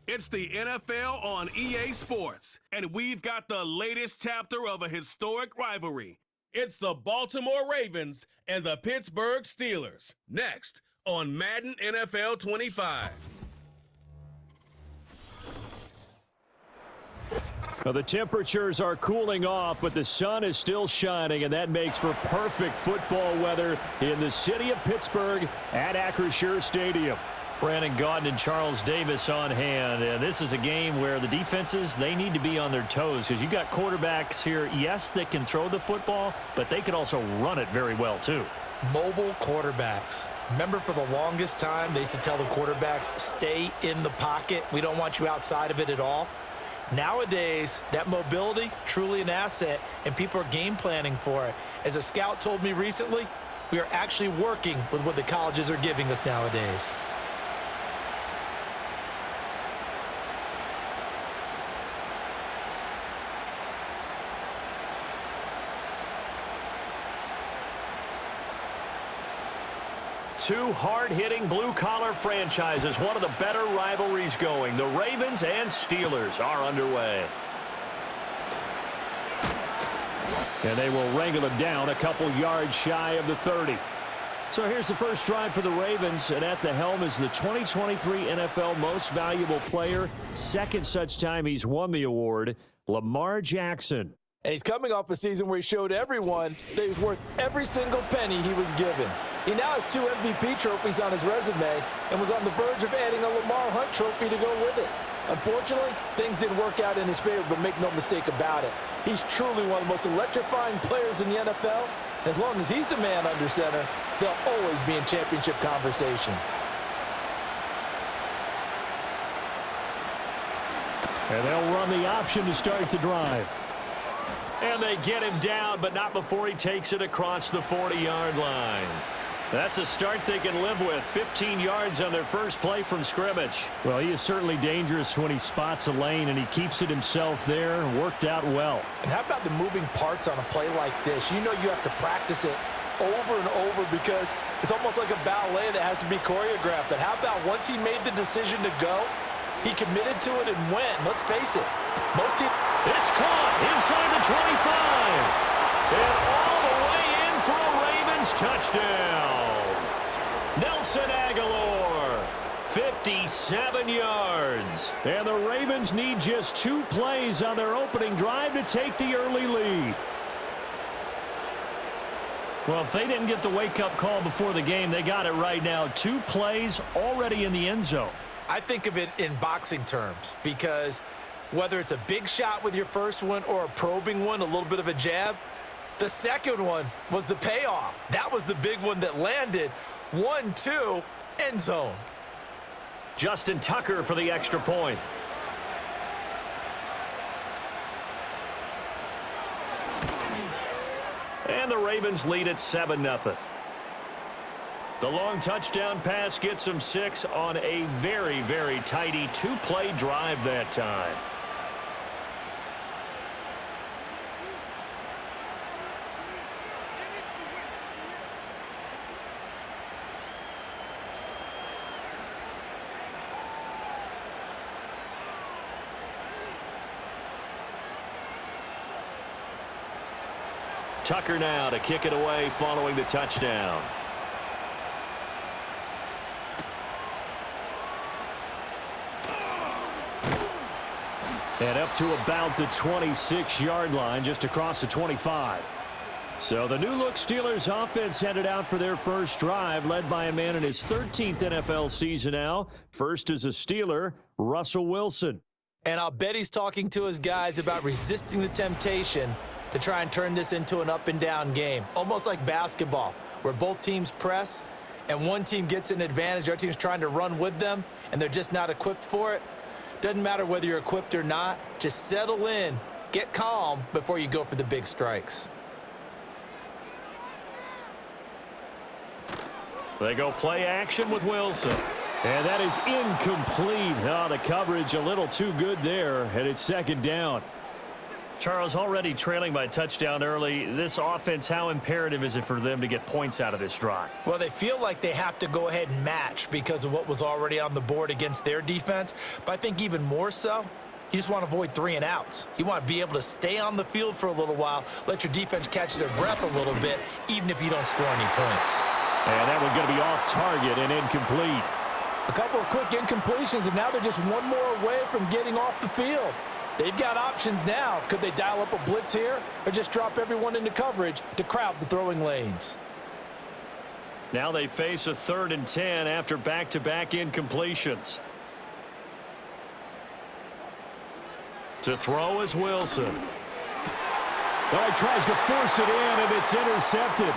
It's the NFL on EA Sports, and we've got the latest chapter of a historic rivalry. It's the Baltimore Ravens and the Pittsburgh Steelers. Next on Madden NFL 25. Well, the temperatures are cooling off, but the sun is still shining, and that makes for perfect football weather in the city of Pittsburgh at Acrisure Stadium. Brandon Gaudin and Charles Davis on hand. And this is a game where the defenses, they need to be on their toes because you got quarterbacks here, yes, that can throw the football, but they can also run it very well too. Mobile quarterbacks. Remember, for the longest time, they used to tell the quarterbacks, stay in the pocket. We don't want you outside of it at all. Nowadays, that mobility, truly an asset, and people are game planning for it. As a scout told me recently, we are actually working with what the colleges are giving us nowadays. Two hard-hitting blue-collar franchises, one of the better rivalries going. The Ravens and Steelers are underway. And they will wrangle him down a couple yards shy of the 30. So here's the first drive for the Ravens, and at the helm is the 2023 NFL Most Valuable Player. Second such time he's won the award, Lamar Jackson. And he's coming off a season where he showed everyone that he was worth every single penny he was given. He now has 2 MVP trophies on his resume and was on the verge of adding a Lamar Hunt trophy to go with it. Unfortunately, things didn't work out in his favor, but make no mistake about it. He's truly one of the most electrifying players in the NFL. As long as he's the man under center, they'll always be in championship conversation. And they'll run the option to start the drive. And they get him down, but not before he takes it across the 40-yard line. That's a start they can live with. 15 yards on their first play from scrimmage. Well, he is certainly dangerous when he spots a lane, and he keeps it himself there. Worked out well. And how about the moving parts on a play like this? You know you have to practice it over and over because it's almost like a ballet that has to be choreographed. But how about once he made the decision to go, he committed to it and went. Let's face it, most teams... It's caught inside the 25. And all the way in for a Ravens touchdown. Nelson Aguilar, 57 yards. And the Ravens need just 2 plays on their opening drive to take the early lead. Well, if they didn't get the wake-up call before the game, they got it right now. 2 plays already in the end zone. I think of it in boxing terms because whether it's a big shot with your first one or a probing one, a little bit of a jab, the second one was the payoff. That was the big one that landed. 1-2, end zone. Justin Tucker for the extra point. And the Ravens lead at 7-0. The long touchdown pass gets them 6 on a very, very tidy 2-play drive that time. Tucker now to kick it away following the touchdown. And up to about the 26-yard line, just across the 25. So the new-look Steelers offense headed out for their first drive, led by a man in his 13th NFL season now. First as a Steeler, Russell Wilson. And I'll bet he's talking to his guys about resisting the temptation to try and turn this into an up-and-down game, almost like basketball, where both teams press and one team gets an advantage. Our team's trying to run with them, and they're just not equipped for it. Doesn't matter whether you're equipped or not. Just settle in, get calm before you go for the big strikes. They go play action with Wilson. And that is incomplete. Oh, the coverage a little too good there, and it's second down. Charles, already trailing by touchdown early. This offense, how imperative is it for them to get points out of this drive? Well, they feel like they have to go ahead and match because of what was already on the board against their defense. But I think even more so, you just want to avoid 3 and outs. You want to be able to stay on the field for a little while, let your defense catch their breath a little bit, even if you don't score any points. And that one's going to be off target and incomplete. A couple of quick incompletions, and now they're just one more away from getting off the field. They've got options now. Could they dial up a blitz here or just drop everyone into coverage to crowd the throwing lanes? Now they face a 3rd and 10 after back-to-back incompletions. To throw is Wilson. Oh, he tries to force it in, and it's intercepted.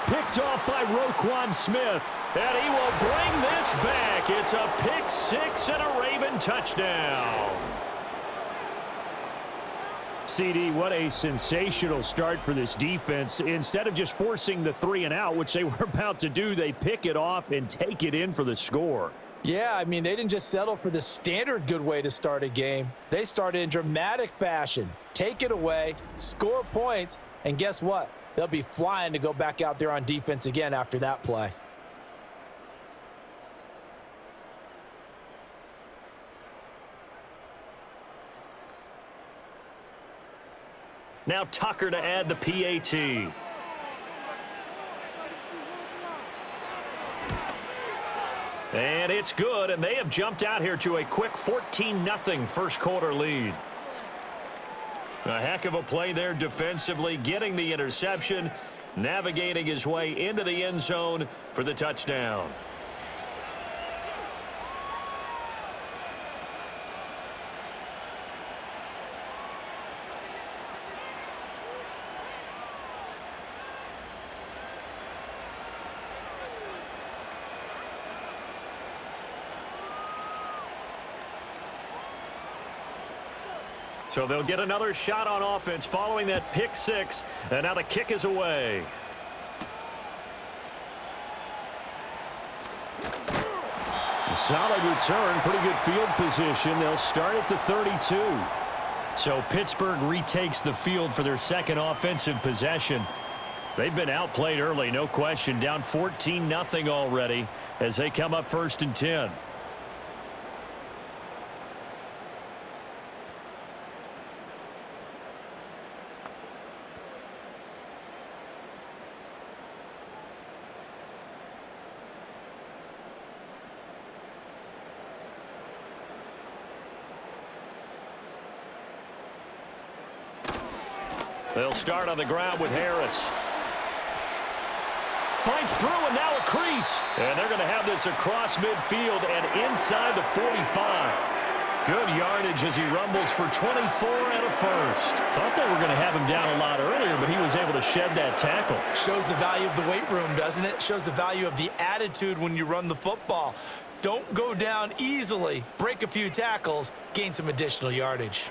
Picked off by Roquan Smith. And he will bring this back. It's a pick 6 and a Raven touchdown. CD, what a sensational start for this defense. Instead of just forcing the 3 and out, which they were about to do, they pick it off and take it in for the score. Yeah, I mean, they didn't just settle for the standard good way to start a game. They started in dramatic fashion. Take it away, score points, and guess what? They'll be flying to go back out there on defense again after that play. Now Tucker to add the PAT. And it's good, and they have jumped out here to a quick 14-0 first quarter lead. A heck of a play there defensively, getting the interception, navigating his way into the end zone for the touchdown. So they'll get another shot on offense following that pick 6, and now the kick is away. A solid return, pretty good field position. They'll start at the 32. So Pittsburgh retakes the field for their second offensive possession. They've been outplayed early, no question, down 14-0 already as they come up 1st and 10. They'll start on the ground with Harris. Fights through, and now a crease. And they're going to have this across midfield and inside the 45. Good yardage as he rumbles for 24 and a first. Thought they were going to have him down a lot earlier, but he was able to shed that tackle. Shows the value of the weight room, doesn't it? Shows the value of the attitude when you run the football. Don't go down easily. Break a few tackles, gain some additional yardage.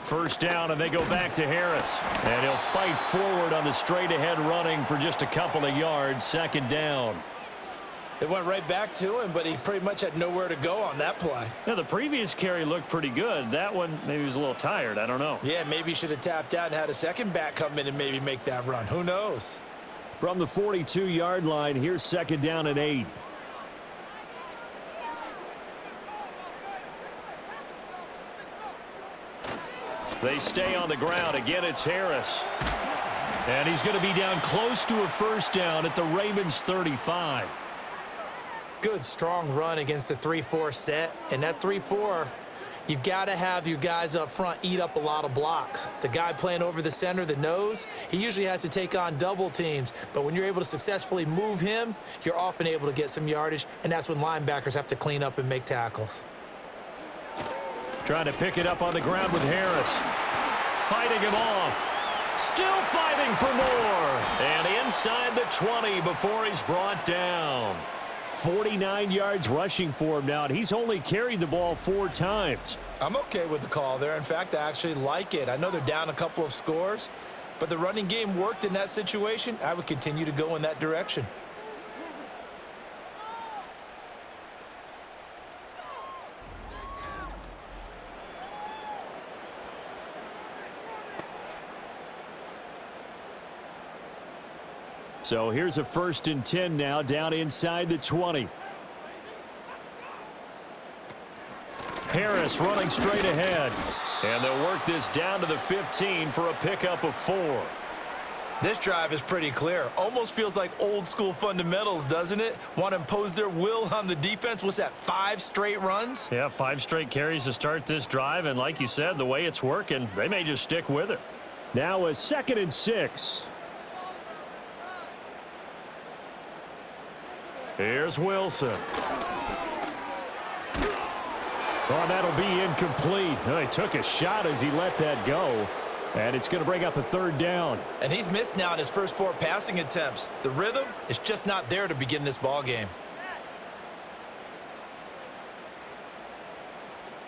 First down, and they go back to Harris. And he'll fight forward on the straight-ahead running for just a couple of yards. 2nd down. It went right back to him, but he pretty much had nowhere to go on that play. Now, the previous carry looked pretty good. That one, maybe he was a little tired. I don't know. Yeah, maybe he should have tapped out and had a second back come in and maybe make that run. Who knows? From the 42-yard line, here's 2nd down and 8. They stay on the ground. Again, it's Harris. And he's going to be down close to a first down at the Ravens 35. Good, strong run against the 3-4 set. And that 3-4, you've got to have your guys up front eat up a lot of blocks. The guy playing over the center, the nose, he usually has to take on double teams. But when you're able to successfully move him, you're often able to get some yardage. And that's when linebackers have to clean up and make tackles. Trying to pick it up on the ground with Harris. Fighting him off. Still fighting for more. And inside the 20 before he's brought down. 49 yards rushing for him now, and he's only carried the ball 4 times. I'm okay with the call there. In fact, I actually like it. I know they're down a couple of scores, but the running game worked in that situation. I would continue to go in that direction. So here's a 1st and 10 now, down inside the 20. Harris running straight ahead. And they'll work this down to the 15 for a pickup of 4. This drive is pretty clear. Almost feels like old school fundamentals, doesn't it? Want to impose their will on the defense. What's that, 5 straight runs? Yeah, 5 straight carries to start this drive. And like you said, the way it's working, they may just stick with it. Now a 2nd and 6. Here's Wilson. Oh, that'll be incomplete. Oh, he took a shot as he let that go. And it's going to bring up a 3rd down. And he's missed now in his first 4 passing attempts. The rhythm is just not there to begin this ball game.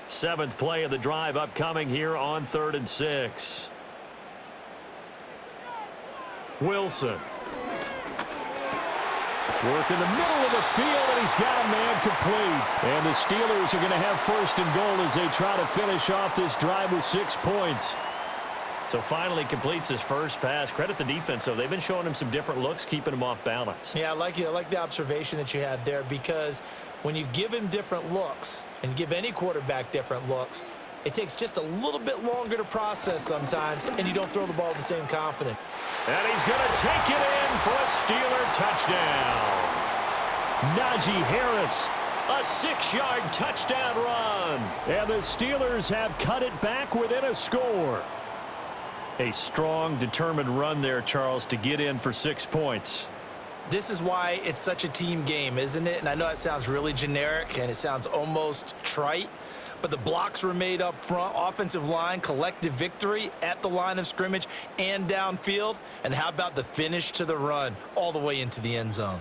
7th play of the drive upcoming here on 3rd and 6. Wilson. Work in the middle of the field, and he's got a man complete. And the Steelers are going to have 1st and goal as they try to finish off this drive with 6 points. So finally completes his first pass. Credit the defense, though. They've been showing him some different looks, keeping him off balance. Yeah, I like the observation that you had there, because when you give him different looks and give any quarterback different looks, it takes just a little bit longer to process sometimes, and you don't throw the ball with the same confidence. And he's going to take it in for a Steeler touchdown. Najee Harris, a 6-yard touchdown run. And the Steelers have cut it back within a score. A strong, determined run there, Charles, to get in for 6 points. This is why it's such a team game, isn't it? And I know that sounds really generic, and it sounds almost trite, but the blocks were made up front, offensive line, collective victory at the line of scrimmage and downfield. And how about the finish to the run all the way into the end zone?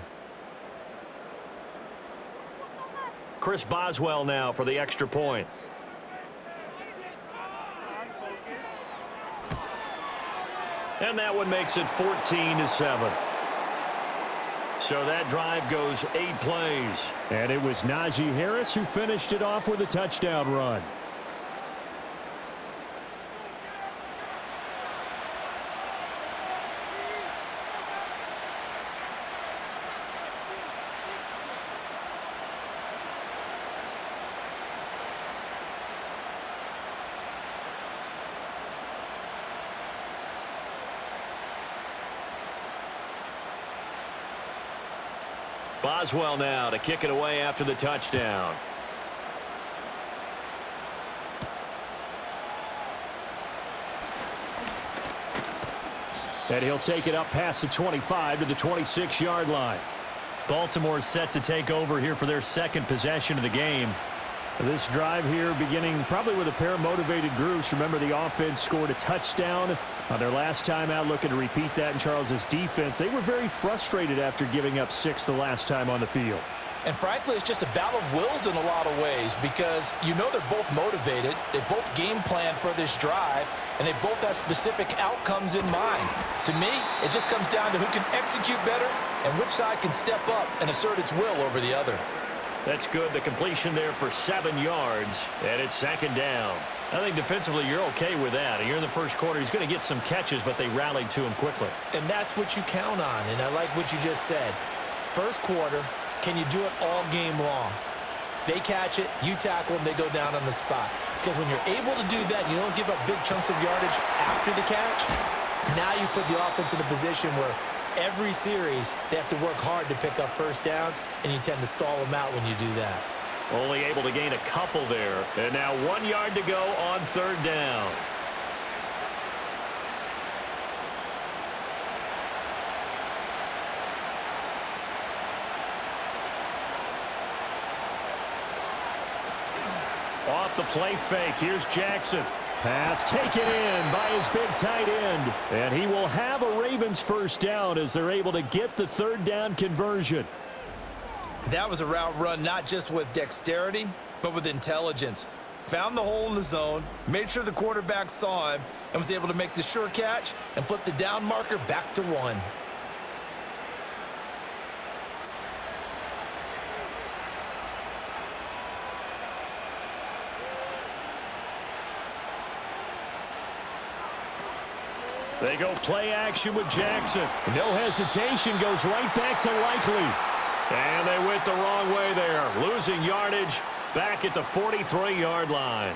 Chris Boswell now for the extra point. And that one makes it 14-7. So that drive goes 8 plays. And it was Najee Harris who finished it off with a touchdown run. Boswell now to kick it away after the touchdown. And he'll take it up past the 25 to the 26-yard line. Baltimore set to take over here for their 2nd possession of the game. This drive here beginning probably with a pair of motivated groups. Remember, the offense scored a touchdown on their last time out, looking to repeat that in Charles's defense. They were very frustrated after giving up 6 the last time on the field. And frankly, it's just a battle of wills in a lot of ways, because you know they're both motivated, they both game plan for this drive, and they both have specific outcomes in mind. To me, it just comes down to who can execute better and which side can step up and assert its will over the other. That's good. The completion there for 7 yards, and it's 2nd down. I think defensively you're okay with that. You're in the first quarter. He's going to get some catches, but they rallied to him quickly. And that's what you count on, and I like what you just said. First quarter, can you do it all game long? They catch it, you tackle them, they go down on the spot. Because when you're able to do that, you don't give up big chunks of yardage after the catch. Now you put the offense in a position where every series, they have to work hard to pick up first downs, and you tend to stall them out when you do that. Only able to gain a couple there. And now 1 yard to go on 3rd down. Off the play fake, here's Jackson. Pass taken in by his big tight end. And he will have a Ravens first down as they're able to get the 3rd down conversion. That was a route run not just with dexterity, but with intelligence. Found the hole in the zone, made sure the quarterback saw him, and was able to make the sure catch and flip the down marker back to 1. They go play action with Jackson. No hesitation, goes right back to Likely. And they went the wrong way there, losing yardage back at the 43-yard line.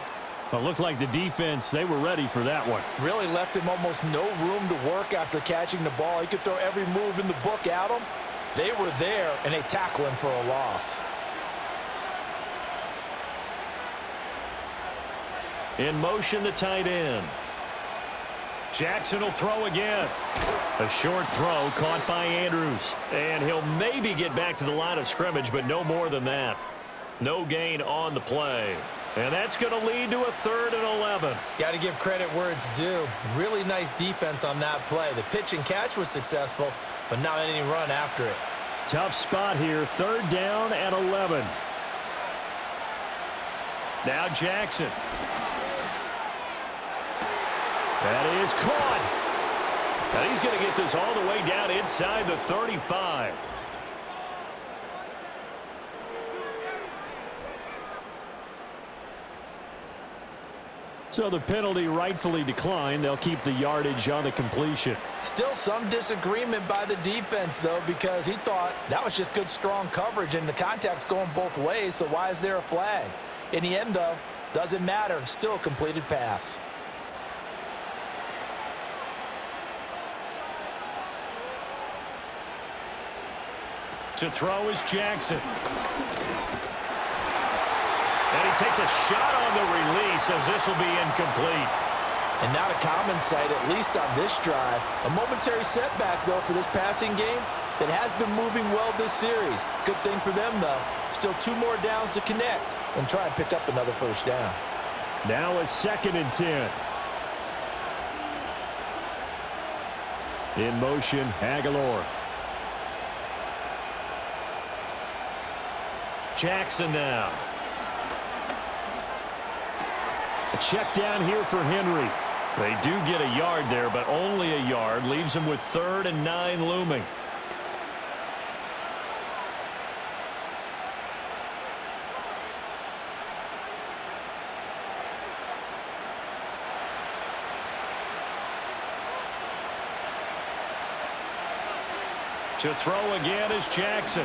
Well, it looked like the defense, they were ready for that one. Really left him almost no room to work after catching the ball. He could throw every move in the book at him. They were there, and they tackle him for a loss. In motion, the tight end. Jackson will throw again. A short throw caught by Andrews. And he'll maybe get back to the line of scrimmage, but no more than that. No gain on the play. And that's going to lead to a 3rd and 11. Got to give credit where it's due. Really nice defense on that play. The pitch and catch was successful, but not any run after it. Tough spot here, 3rd down and 11. Now Jackson. That is caught. And he's going to get this all the way down inside the 35. So the penalty rightfully declined. They'll keep the yardage on the completion. Still some disagreement by the defense, though, because he thought that was just good, strong coverage, and the contact's going both ways, so why is there a flag? In the end, though, doesn't matter. Still a completed pass. To throw is Jackson. And he takes a shot on the release as this will be incomplete. And not a common sight, at least on this drive. A momentary setback, though, for this passing game that has been moving well this series. Good thing for them, though. Still 2 more downs to connect and try and pick up another 1st down. Now a 2nd and 10. In motion, Aguilar. Jackson now. A check down here for Henry. They do get a yard there, but only a yard. Leaves them with 3rd and 9 looming. To throw again is Jackson.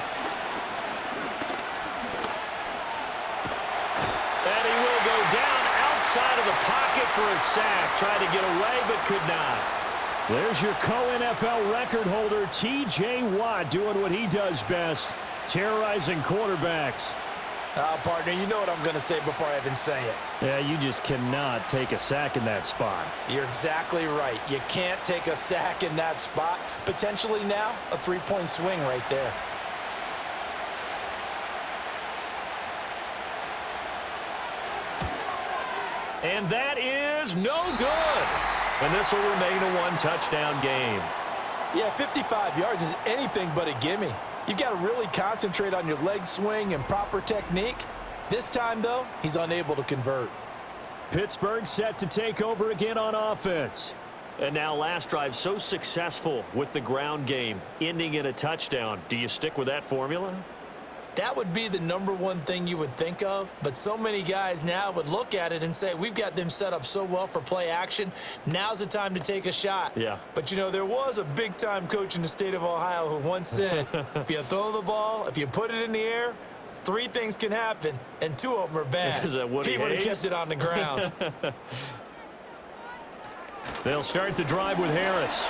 And he will go down outside of the pocket for a sack. Tried to get away, but could not. There's your co-NFL record holder, T.J. Watt, doing what he does best, terrorizing quarterbacks. Partner, you know what I'm going to say before I even say it. Yeah, you just cannot take a sack in that spot. You're exactly right. You can't take a sack in that spot. Potentially now, a 3-point swing right there. And that is no good. And this will remain a 1-touchdown game. Yeah, 55 yards is anything but a gimme. You've got to really concentrate on your leg swing and proper technique. This time, though, he's unable to convert. Pittsburgh set to take over again on offense. And now last drive so successful with the ground game, ending in a touchdown. Do you stick with that formula? That would be the #1 thing you would think of, but so many guys now would look at it and say, we've got them set up so well for play action, now's the time to take a shot. Yeah. But, you know, there was a big-time coach in the state of Ohio who once said, if you throw the ball, if you put it in the air, 3 things can happen, and 2 of them are bad. Is that Woody he would have Hayes? kept it on the ground. They'll start the drive with Harris.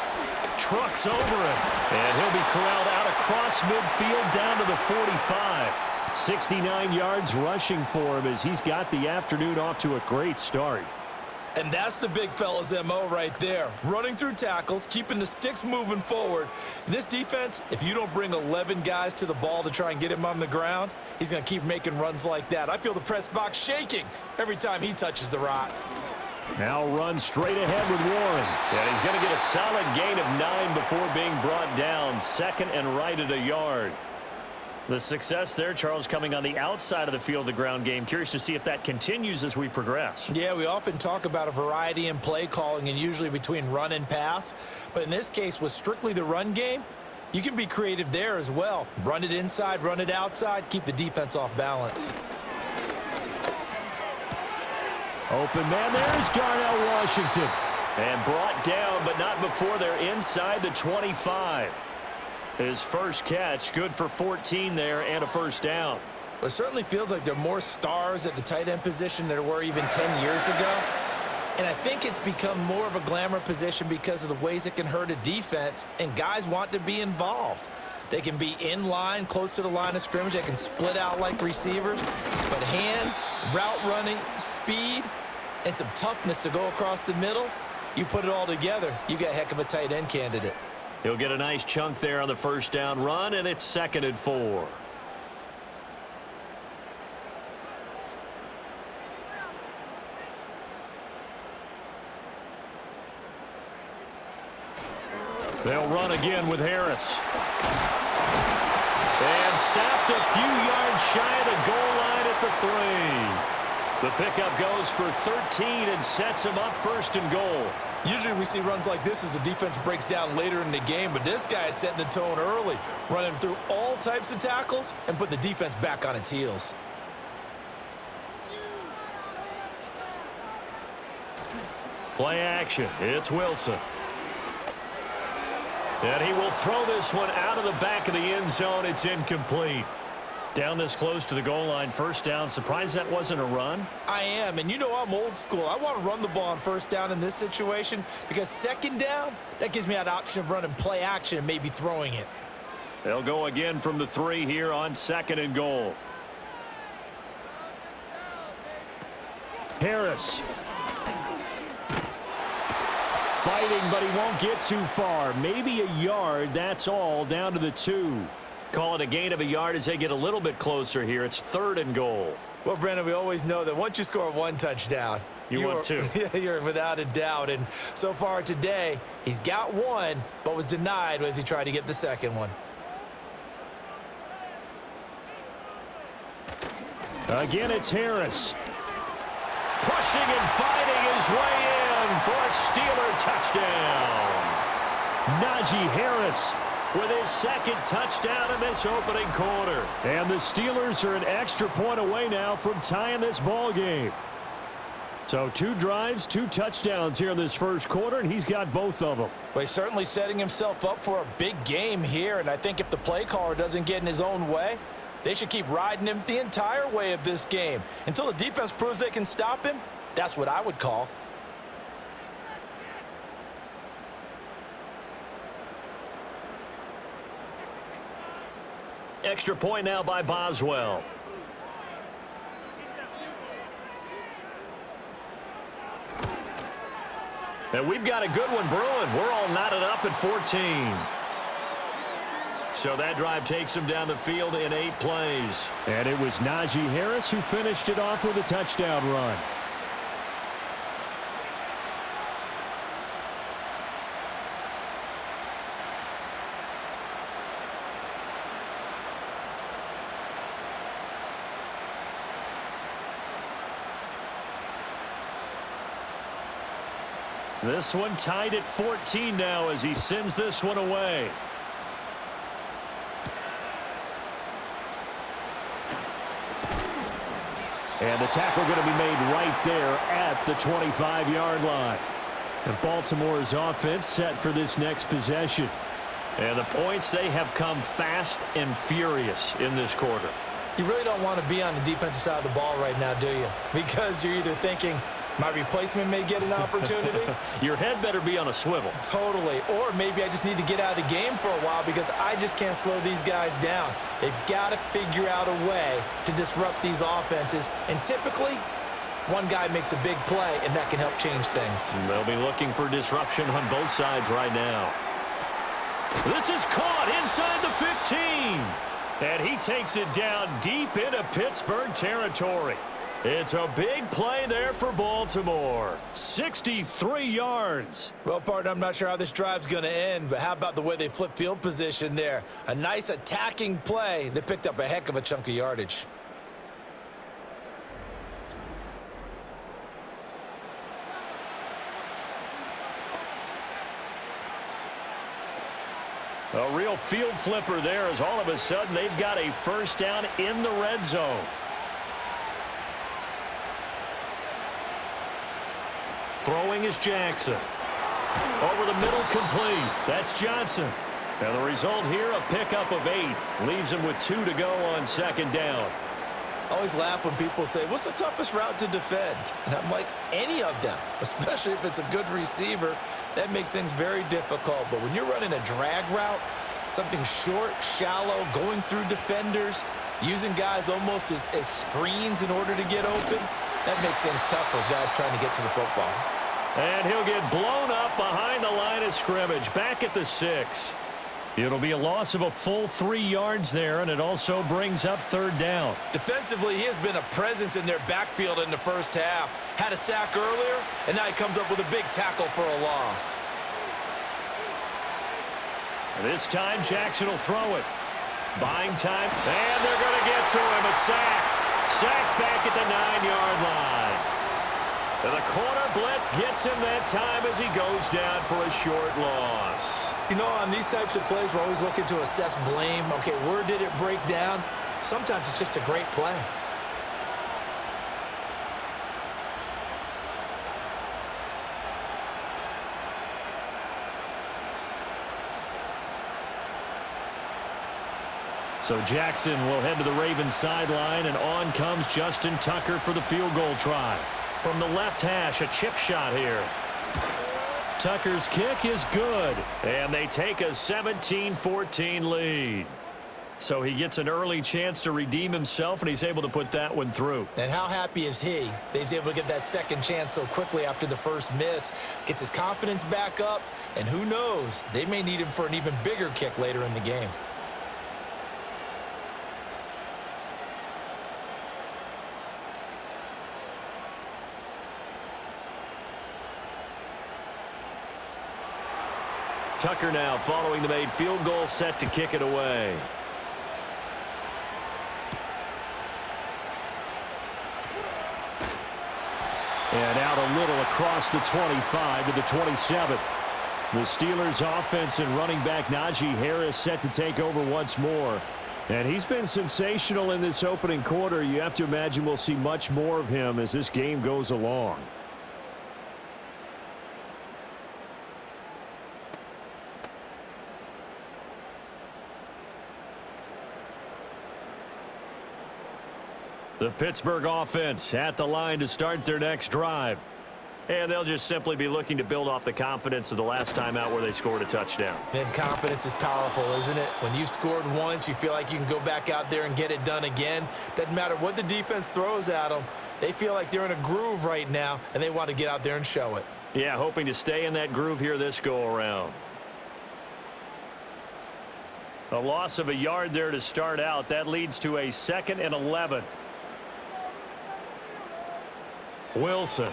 Trucks over him. And he'll be corralled out across midfield down to the 45. 69 yards rushing for him as he's got the afternoon off to a great start. And that's the big fella's MO right there. Running through tackles, keeping the sticks moving forward. This defense, if you don't bring 11 guys to the ball to try and get him on the ground, he's going to keep making runs like that. I feel the press box shaking every time he touches the rock. Now run straight ahead with Warren. And he's going to get a solid gain of 9 before being brought down. 2nd and right at a yard. The success there, Charles, coming on the outside of the field, the ground game. Curious to see if that continues as we progress. Yeah, we often talk about a variety in play calling and usually between run and pass. But in this case, with strictly the run game, you can be creative there as well. Run it inside, run it outside, keep the defense off balance. Open man, there's Darnell Washington. And brought down, but not before they're inside the 25. His first catch, good for 14 there and a first down. Well, it certainly feels like there are more stars at the tight end position than there were even 10 years ago. And I think it's become more of a glamour position because of the ways it can hurt a defense, and guys want to be involved. They can be in line, close to the line of scrimmage. They can split out like receivers. But hands, route running, speed, and some toughness to go across the middle, you put it all together, you got a heck of a tight end candidate. He'll get a nice chunk there on the first down run, and it's 2nd and 4. They'll run again with Harris. And stopped a few yards shy of the goal line at the 3. The pickup goes for 13 and sets him up 1st and goal. Usually we see runs like this as the defense breaks down later in the game, but this guy is setting the tone early, running through all types of tackles and putting the defense back on its heels. Play action. It's Wilson. And he will throw this one out of the back of the end zone. It's incomplete. Down this close to the goal line, first down. Surprised that wasn't a run? I am, and you know I'm old school. I want to run the ball on first down in this situation because second down, that gives me that option of running play action and maybe throwing it. They'll go again from the 3 here on 2nd and goal. Harris. Fighting, but he won't get too far. Maybe a yard, that's all, down to the 2. Call it a gain of a yard as they get a little bit closer here. It's 3rd and goal. Well, Brandon, we always know that once you score 1 touchdown, you want 2. Yeah, you're without a doubt. And so far today, he's got 1, but was denied as he tried to get the second one. Again, it's Harris. Pushing and fighting his way in for a Steeler touchdown. Najee Harris with his 2nd touchdown in this opening quarter. And the Steelers are an extra point away now from tying this ball game. So 2 drives, 2 touchdowns here in this first quarter, and he's got both of them. Well, he's certainly setting himself up for a big game here, and I think if the play caller doesn't get in his own way, they should keep riding him the entire way of this game. Until the defense proves they can stop him, that's what I would call. Extra point now by Boswell. And we've got a good one brewing. We're all knotted up at 14. So that drive takes him down the field in 8 plays. And it was Najee Harris who finished it off with a touchdown run. This one tied at 14 now as he sends this one away. And the tackle going to be made right there at the 25-yard line. And Baltimore's offense set for this next possession. And the points, they have come fast and furious in this quarter. You really don't want to be on the defensive side of the ball right now, do you? Because you're either thinking, my replacement may get an opportunity. Your head better be on a swivel. Totally. Or maybe I just need to get out of the game for a while because I just can't slow these guys down. They've got to figure out a way to disrupt these offenses. And typically, one guy makes a big play, and that can help change things. They'll be looking for disruption on both sides right now. This is caught inside the 15. And he takes it down deep into Pittsburgh territory. It's a big play there for Baltimore. 63 yards. Well, partner, I'm not sure how this drive's going to end, but how about the way they flip field position there? A nice attacking play that picked up a heck of a chunk of yardage. A real field flipper there as all of a sudden they've got a first down in the red zone. Throwing is Jackson. Over the middle, complete. That's Johnson. And the result here, a pickup of 8. Leaves him with 2 to go on second down. I always laugh when people say, what's the toughest route to defend? And I'm like, any of them, especially if it's a good receiver. That makes things very difficult. But when you're running a drag route, something short, shallow, going through defenders, using guys almost as screens in order to get open, that makes things tough for guys trying to get to the football. And he'll get blown up behind the line of scrimmage, back at the 6. It'll be a loss of a full 3 yards there, and it also brings up third down. Defensively, he has been a presence in their backfield in the first half. Had a sack earlier, and now he comes up with a big tackle for a loss. This time, Jackson will throw it. Buying time, and they're going to get to him. A sack. Sacked back at the 9-yard line. And the corner blitz gets him that time as he goes down for a short loss. You know, on these types of plays, we're always looking to assess blame. Okay, where did it break down? Sometimes it's just a great play. So Jackson will head to the Ravens sideline, and on comes Justin Tucker for the field goal try. From the left hash, a chip shot here. Tucker's kick is good, and they take a 17-14 lead. So he gets an early chance to redeem himself, and he's able to put that one through. And how happy is he that he's able to get that second chance so quickly after the first miss, gets his confidence back up, and who knows, they may need him for an even bigger kick later in the game. Tucker now following the made field goal, set to kick it away. And out a little across the 25 to the 27. The Steelers offense and running back Najee Harris set to take over once more. And he's been sensational in this opening quarter. You have to imagine we'll see much more of him as this game goes along. The Pittsburgh offense at the line to start their next drive. And they'll just simply be looking to build off the confidence of the last time out where they scored a touchdown. And confidence is powerful, isn't it? When you've scored once, you feel like you can go back out there and get it done again. Doesn't matter what the defense throws at them. They feel like they're in a groove right now, and they want to get out there and show it. Yeah, hoping to stay in that groove here this go-around. A loss of a yard there to start out. That leads to a 2nd and 11. Wilson.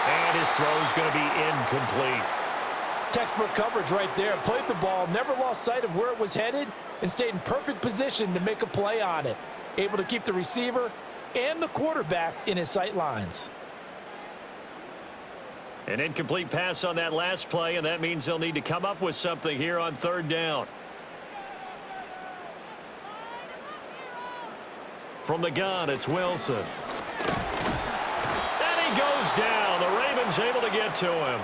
And his throw's going to be incomplete. Textbook coverage right there. Played the ball, never lost sight of where it was headed, and stayed in perfect position to make a play on it. Able to keep the receiver and the quarterback in his sight lines. An incomplete pass on that last play, and that means they'll need to come up with something here on third down. From the gun, it's Wilson. And he goes down. The Ravens able to get to him.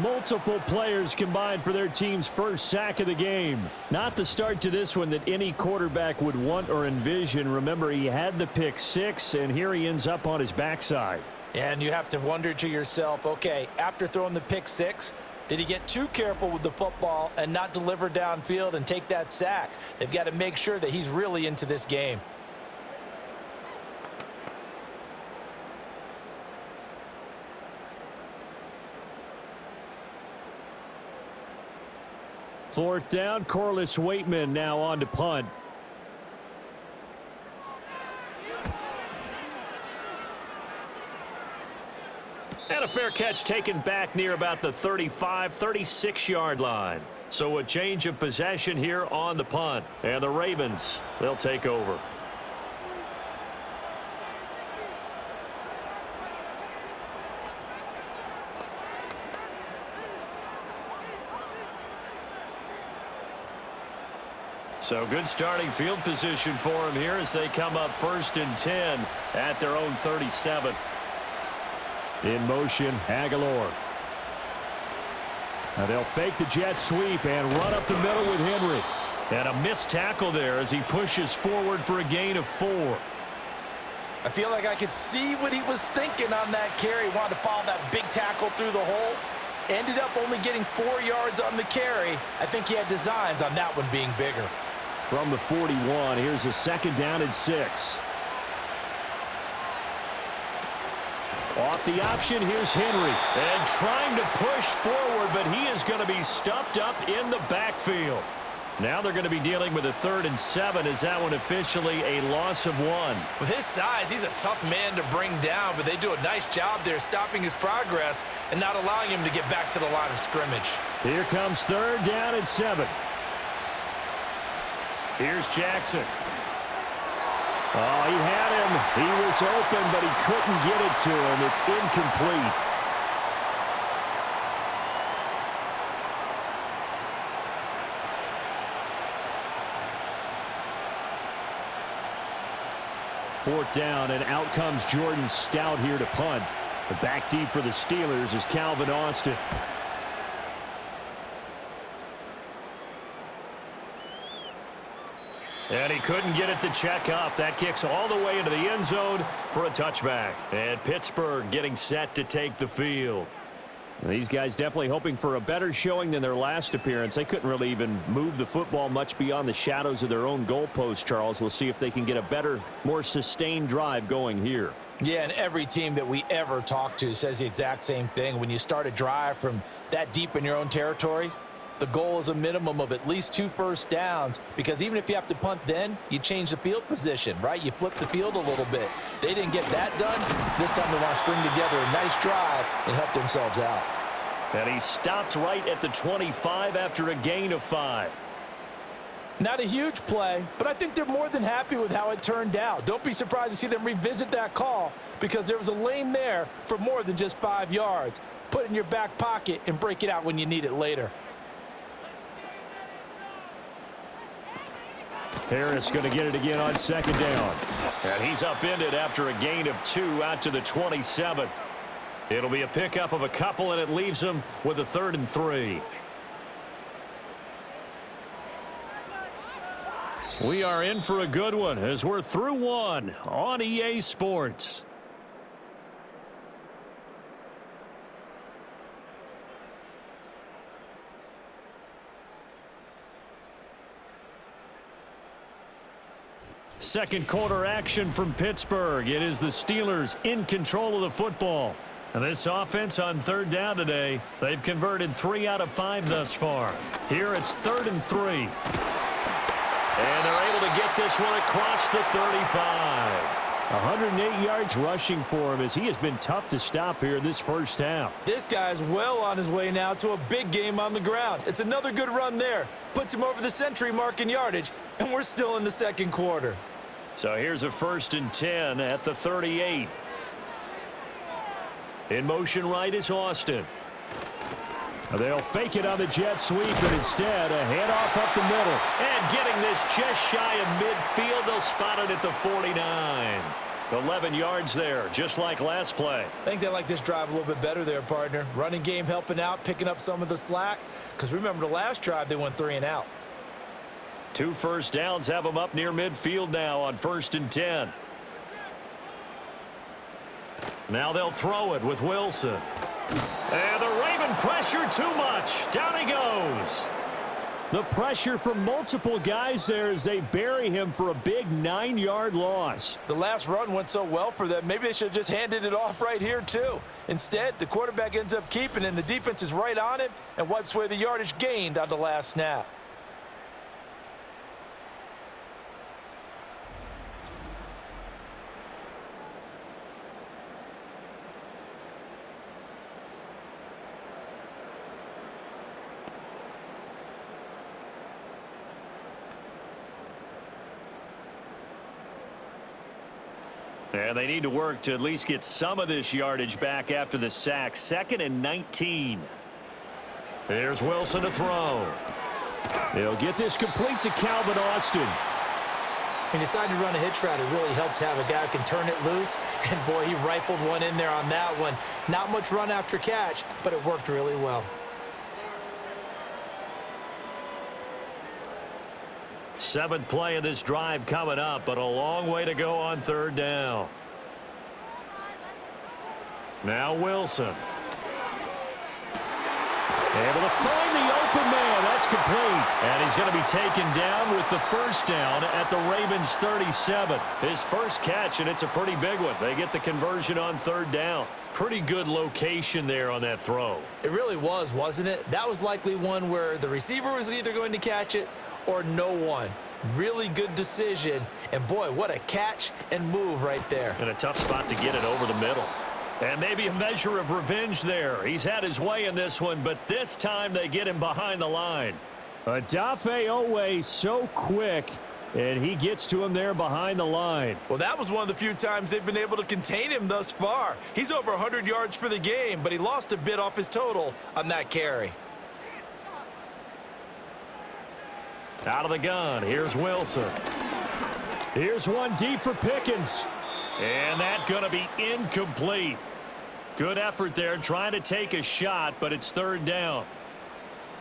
Multiple players combined for their team's first sack of the game. Not the start to this one that any quarterback would want or envision. Remember, he had the pick 6, and here he ends up on his backside. And you have to wonder to yourself, okay, after throwing the pick 6, did he get too careful with the football and not deliver downfield and take that sack? They've got to make sure that he's really into this game. Fourth down, Corliss Waitman now on to punt. And a fair catch taken back near about the 35, 36-yard line. So a change of possession here on the punt. And the Ravens, they'll take over. So good starting field position for him here as they come up 1st and 10 at their own 37. In motion, Aguilar. Now they'll fake the jet sweep and run up the middle with Henry. And a missed tackle there as he pushes forward for a gain of 4. I feel like I could see what he was thinking on that carry. Wanted to follow that big tackle through the hole. Ended up only getting 4 yards on the carry. I think he had designs on that one being bigger. From the 41, here's a 2nd down and 6. Off the option, here's Henry. And trying to push forward, but he is going to be stuffed up in the backfield. Now they're going to be dealing with a 3rd and 7 as that one officially a loss of 1. With his size, he's a tough man to bring down, but they do a nice job there stopping his progress and not allowing him to get back to the line of scrimmage. Here comes 3rd down and 7. Here's Jackson. Oh, he had him. He was open, but he couldn't get it to him. It's incomplete. Fourth down, and out comes Jordan Stout here to punt. The back deep for the Steelers is Calvin Austin. And he couldn't get it to check up. That kicks all the way into the end zone for a touchback. And Pittsburgh getting set to take the field. These guys definitely hoping for a better showing than their last appearance. They couldn't really even move the football much beyond the shadows of their own goalpost, Charles. We'll see if they can get a better, more sustained drive going here. Yeah, and every team that we ever talk to says the exact same thing. When you start a drive from that deep in your own territory, the goal is a minimum of at least 2 first downs, because even if you have to punt then, you change the field position, right? You flip the field a little bit. They didn't get that done. This time they want to string together a nice drive and help themselves out. And he stopped right at the 25 after a gain of 5. Not a huge play, but I think they're more than happy with how it turned out. Don't be surprised to see them revisit that call, because there was a lane there for more than just 5 yards. Put it in your back pocket and break it out when you need it later. Harris going to get it again on 2nd down. And he's upended after a gain of 2 out to the 27. It'll be a pickup of a couple, and it leaves him with a 3rd and 3. We are in for a good one as we're through 1 on EA Sports. Second quarter action from Pittsburgh. It is the Steelers in control of the football. And this offense on 3rd down today, they've converted 3 out of 5 thus far. Here it's 3rd and 3. And they're able to get this one across the 35. 108 yards rushing for him as he has been tough to stop here this first half. This guy's well on his way now to a big game on the ground. It's another good run there. Puts him over the century mark in yardage, and we're still in the second quarter. So here's a 1st and 10 at the 38. In motion right is Austin. They'll fake it on the jet sweep, and instead a handoff up the middle. And getting this just shy of midfield, they'll spot it at the 49. 11 yards there, just like last play. I think they like this drive a little bit better there, partner. Running game helping out, picking up some of the slack. Because remember the last drive, they went 3 and out. 2 first downs have them up near midfield now on 1st and 10. Now they'll throw it with Wilson. And the Raven pressure too much. Down he goes. The pressure from multiple guys there as they bury him for a big 9-yard loss. The last run went so well for them. Maybe they should have just handed it off right here too. Instead, the quarterback ends up keeping it, and the defense is right on it and wipes away the yardage gained on the last snap. And they need to work to at least get some of this yardage back after the sack. 2nd and 19. There's Wilson to throw. He'll get this complete to Calvin Austin. He decided to run a hitch route. It really helped to have a guy who can turn it loose. And, boy, he rifled one in there on that one. Not much run after catch, but it worked really well. Seventh play of this drive coming up, but a long way to go on third down. Now Wilson. Able to find the open man. That's complete. And he's going to be taken down with the first down at the Ravens 37. His first catch, and it's a pretty big one. They get the conversion on third down. Pretty good location there on that throw. It really was, wasn't it? That was likely one where the receiver was either going to catch it or no one. Really good decision. And, boy, what a catch and move right there. And a tough spot to get it over the middle. And maybe a measure of revenge there. He's had his way in this one, but this time they get him behind the line. Odafe Owe so quick, and he gets to him there behind the line. Well, that was one of the few times they've been able to contain him thus far. He's over 100 yards for the game, but he lost a bit off his total on that carry. Out of the gun, here's Wilson. Here's one deep for Pickens. And that's going to be incomplete. Good effort there trying to take a shot, but it's third down.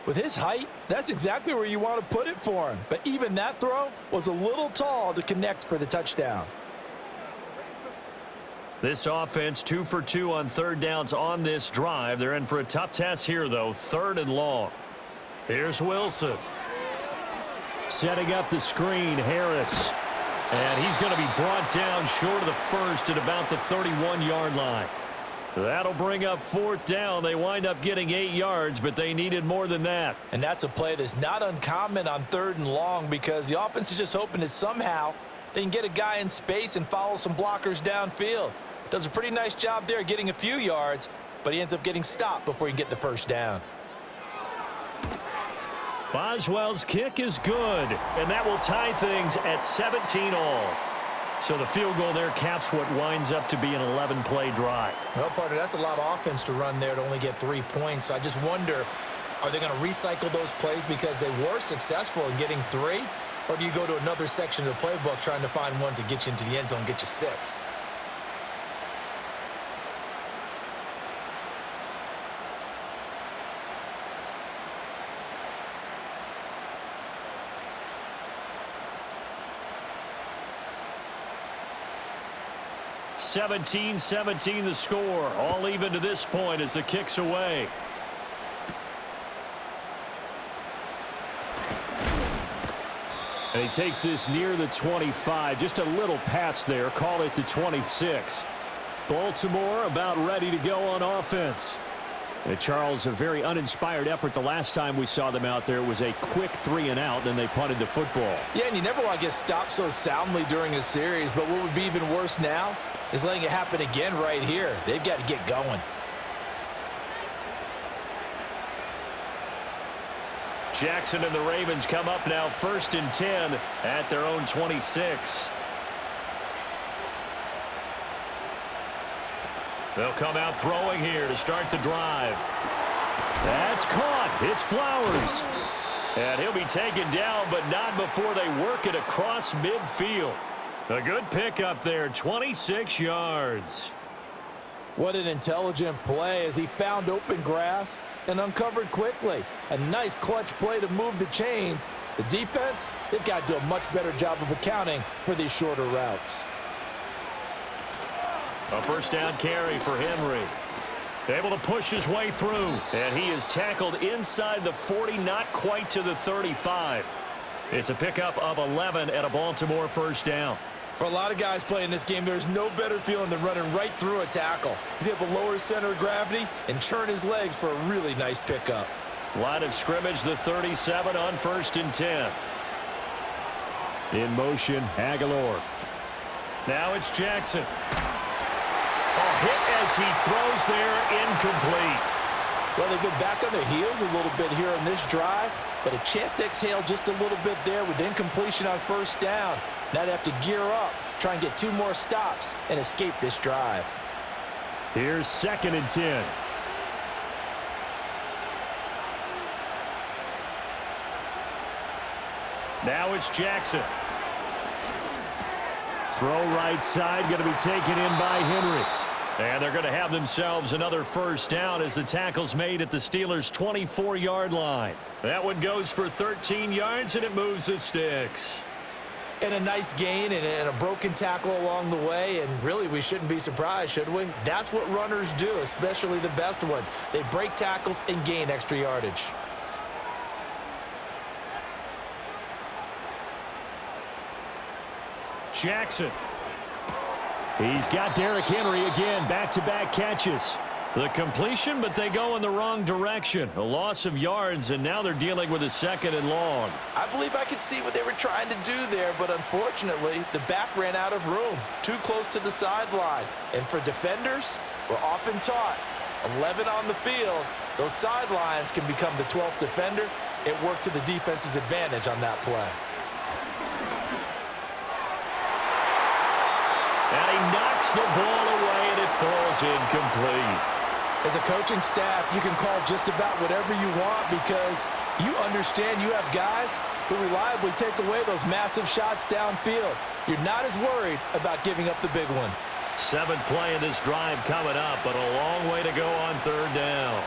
With his height, that's exactly where you want to put it for him. But even that throw was a little tall to connect for the touchdown. This offense 2 for 2 on third downs on this drive. They're in for a tough test here, though. Third and long. Here's Wilson. Setting up the screen, Harris. And he's going to be brought down short of the first at about the 31-yard line. That'll bring up fourth down. They wind up getting 8 yards, but they needed more than that. And that's a play that's not uncommon on third and long because the offense is just hoping that somehow they can get a guy in space and follow some blockers downfield. Does a pretty nice job there getting a few yards, but he ends up getting stopped before he can get the first down. Boswell's kick is good, and that will tie things at 17 all. So the field goal there caps what winds up to be an 11-play drive. Well, partner, that's a lot of offense to run there to only get 3 points. So I just wonder, are they going to recycle those plays because they were successful in getting 3? Or do you go to another section of the playbook trying to find ones that get you into the end zone and get you 6? (17-17) the score. All even to this point as the kick's away. And he takes this near the 25. Just a little pass there. Call it the 26. Baltimore about ready to go on offense. And Charles, a very uninspired effort. The last time we saw them out there was a quick 3 and out, then they punted the football. Yeah, and you never want to get stopped so soundly during a series, but what would be even worse now is letting it happen again right here. They've got to get going. Jackson and the Ravens come up now 1st and 10 at their own 26. They'll come out throwing here to start the drive. That's caught. It's Flowers. And he'll be taken down, but not before they work it across midfield. A good pickup there, 26 yards. What an intelligent play as he found open grass and uncovered quickly. A nice clutch play to move the chains. The defense, they've got to do a much better job of accounting for these shorter routes. A first down carry for Henry. Able to push his way through. And he is tackled inside the 40, not quite to the 35. It's a pickup of 11 at a Baltimore first down. For a lot of guys playing this game, there's no better feeling than running right through a tackle. He's able to lower his center of gravity and churn his legs for a really nice pickup. Line of scrimmage, the 37 on 1st and 10. In motion, Aguilar. Now it's Jackson. A hit as he throws there, incomplete. Well, they've been back on their heels a little bit here on this drive, but a chance to exhale just a little bit there with incompletion on first down. Now they have to gear up, try and get 2 more stops, and escape this drive. Here's 2nd and 10. Now it's Jackson. Throw right side, going to be taken in by Henry. And they're going to have themselves another first down as the tackle's made at the Steelers' 24-yard line. That one goes for 13 yards, and it moves the sticks. And a nice gain and a broken tackle along the way, and really we shouldn't be surprised, should we? That's what runners do, especially the best ones. They break tackles and gain extra yardage. Jackson. He's got Derrick Henry again, back-to-back catches. The completion, but they go in the wrong direction. A loss of yards, and now they're dealing with a 2nd and long. I believe I could see what they were trying to do there, but unfortunately, the back ran out of room, too close to the sideline. And for defenders, we're often taught, 11 on the field, those sidelines can become the 12th defender. It worked to the defense's advantage on that play. And he knocks the ball away, and it falls incomplete. As a coaching staff, you can call just about whatever you want because you understand you have guys who reliably take away those massive shots downfield. You're not as worried about giving up the big one. 7th play of this drive coming up, but a long way to go on 3rd down.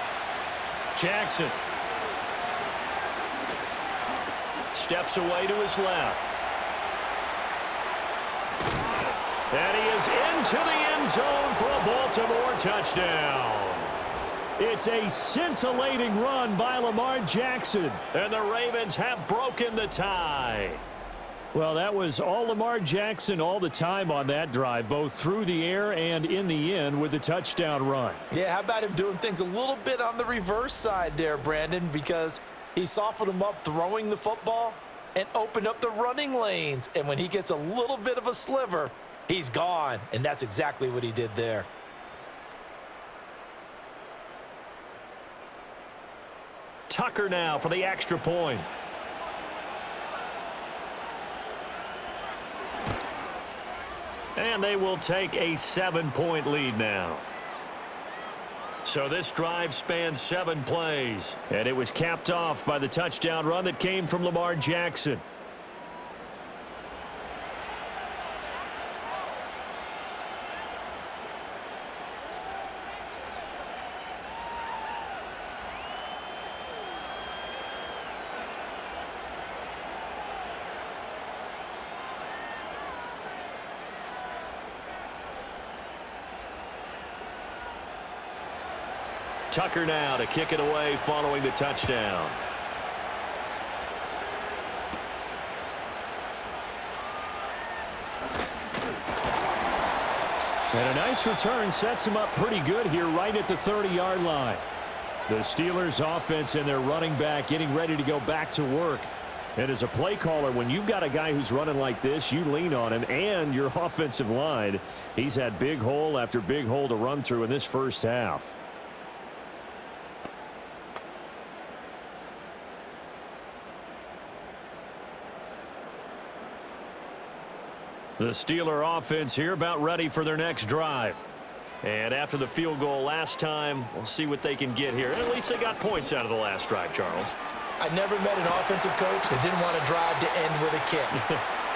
Jackson steps away to his left. And he is into the end zone for a Baltimore touchdown. It's a scintillating run by Lamar Jackson, and the Ravens have broken the tie. Well, that was all Lamar Jackson all the time on that drive, both through the air and in the end with the touchdown run. Yeah, how about him doing things a little bit on the reverse side there, Brandon, because he softened him up throwing the football and opened up the running lanes. And when he gets a little bit of a sliver, he's gone, and that's exactly what he did there. Tucker now for the extra point. And they will take a 7-point lead now. So this drive spans 7 plays. And it was capped off by the touchdown run that came from Lamar Jackson. Tucker now to kick it away following the touchdown. And a nice return sets him up pretty good here right at the 30-yard line. The Steelers offense and their running back getting ready to go back to work. And as a play caller, when you've got a guy who's running like this, you lean on him and your offensive line. He's had big hole after big hole to run through in this first half. The Steeler offense here about ready for their next drive. And after the field goal last time, we'll see what they can get here. At least they got points out of the last drive, Charles. I never met an offensive coach that didn't want to drive to end with a kick.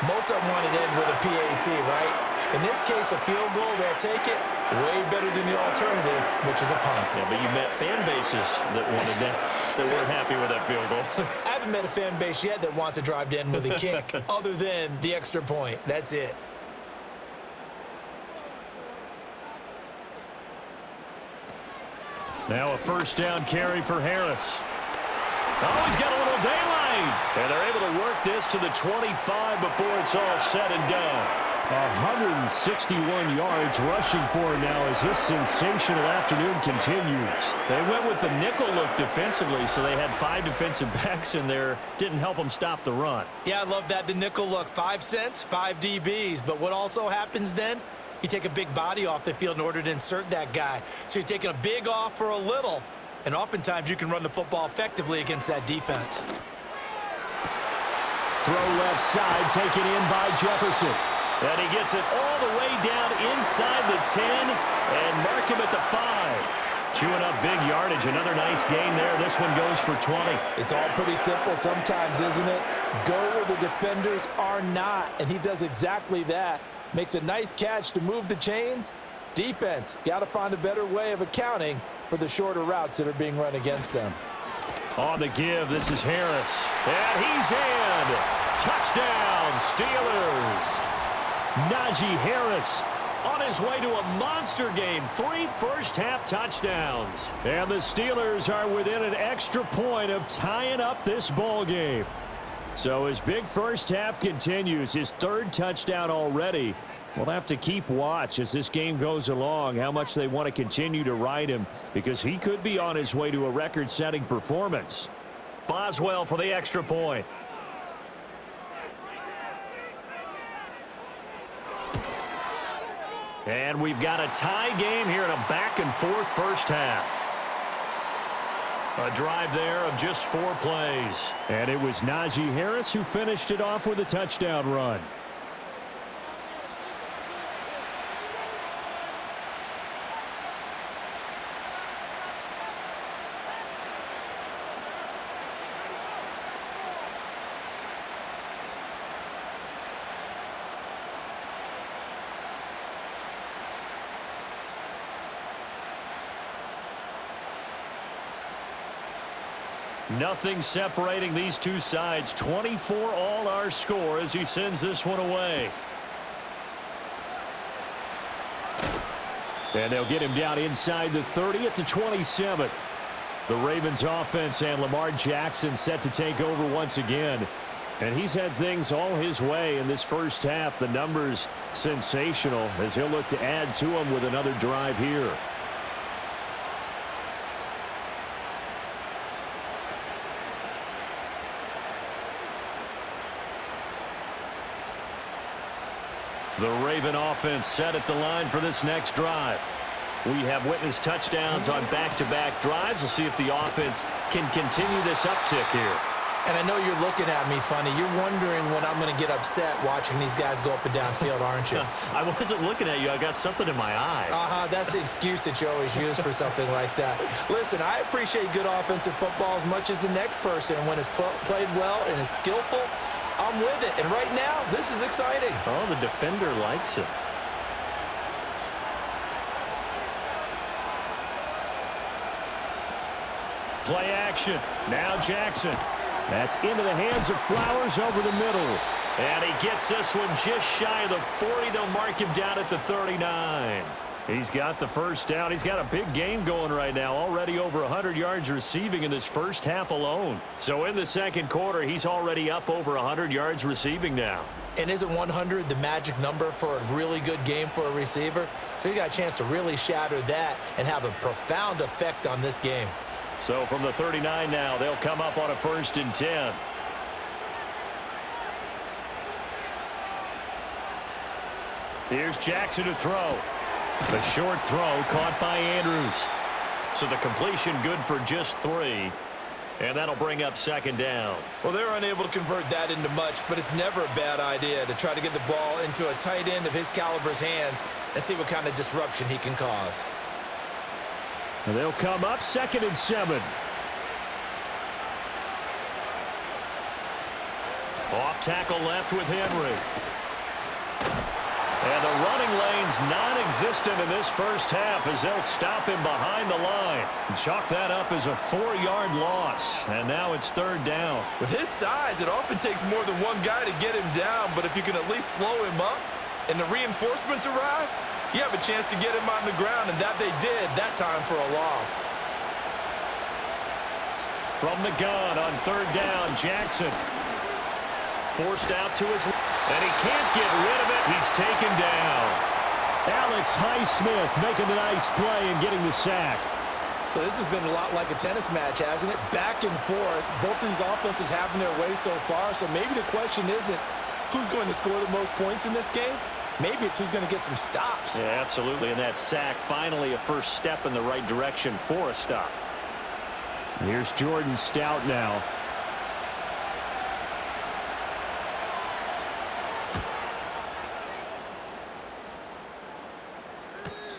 Most of them wanted to end with a PAT, right? In this case, a field goal, they'll take it. Way better than the alternative, which is a punt. Yeah, but you met fan bases that wanted that, that weren't happy with that field goal. I haven't met a fan base yet that wants to drive to end with a kick, other than the extra point. That's it. Now a first down carry for Harris. Oh, he's got a little daylight. And they're able to work this to the 25 before it's all said and done. 161 yards rushing for him now as his sensational afternoon continues. They went with the nickel look defensively, so they had 5 defensive backs in there. Didn't help them stop the run. Yeah, I love that, the nickel look. 5 cents, 5 DBs. But what also happens then? You take a big body off the field in order to insert that guy. So you're taking a big off for a little. And oftentimes you can run the football effectively against that defense. Throw left side, taken in by Jefferson. And he gets it all the way down inside the 10 and mark him at the 5. Chewing up big yardage. Another nice gain there. This one goes for 20. It's all pretty simple sometimes, isn't it? Go where the defenders are not. And he does exactly that. Makes a nice catch to move the chains. Defense got to find a better way of accounting for the shorter routes that are being run against them. On the give, this is Harris. And he's in. Touchdown, Steelers. Najee Harris on his way to a monster game. 3 first-half touchdowns. And the Steelers are within an extra point of tying up this ball game. So his big first half continues. His 3rd touchdown already. We'll have to keep watch as this game goes along, how much they want to continue to ride him, because he could be on his way to a record-setting performance. Boswell for the extra point. And we've got a tie game here in a back-and-forth first half. A drive there of just 4 plays. And it was Najee Harris who finished it off with a touchdown run. Nothing separating these two sides. 24 all our score as he sends this one away. And they'll get him down inside the 30 at the 27. The Ravens offense and Lamar Jackson set to take over once again. And he's had things all his way in this first half. The numbers sensational as he'll look to add to them with another drive here. The Raven offense set at the line for this next drive. We have witnessed touchdowns on back-to-back drives. We'll see if the offense can continue this uptick here. And I know you're looking at me funny. You're wondering when I'm going to get upset watching these guys go up and down field, aren't you? I wasn't looking at you. I got something in my eye. That's the excuse that you always use for something like that. Listen, I appreciate good offensive football as much as the next person. When it's played well and is skillful, I'm with it. And right now, this is exciting. Oh, the defender likes it. Play action. Now Jackson. That's into the hands of Flowers over the middle. And he gets this one just shy of the 40. They'll mark him down at the 39. He's got the first down. He's got a big game going right now. Already over 100 yards receiving in this first half alone. So in the second quarter, he's already up over 100 yards receiving now. And isn't 100 the magic number for a really good game for a receiver? So he got a chance to really shatter that and have a profound effect on this game. So from the 39 now, they'll come up on a 1st and 10. Here's Jackson to throw. The short throw caught by Andrews. So the completion good for just 3. And that'll bring up 2nd down. Well, they're unable to convert that into much, but it's never a bad idea to try to get the ball into a tight end of his caliber's hands and see what kind of disruption he can cause. And they'll come up 2nd and 7. Off tackle left with Henry. And the running lane's non-existent in this first half as they'll stop him behind the line. Chalk that up as a 4-yard loss. And now it's 3rd down. With his size, it often takes more than one guy to get him down, but if you can at least slow him up and the reinforcements arrive, you have a chance to get him on the ground, and that they did that time for a loss. From the gun on 3rd down, Jackson. Forced out to his left, and he can't get rid of it. He's taken down. Alex Highsmith making a nice play and getting the sack. So this has been a lot like a tennis match, hasn't it? Back and forth. Both of these offenses having their way so far, so maybe the question isn't who's going to score the most points in this game. Maybe it's who's going to get some stops. Yeah, absolutely, and that sack finally a first step in the right direction for a stop. Here's Jordan Stout now.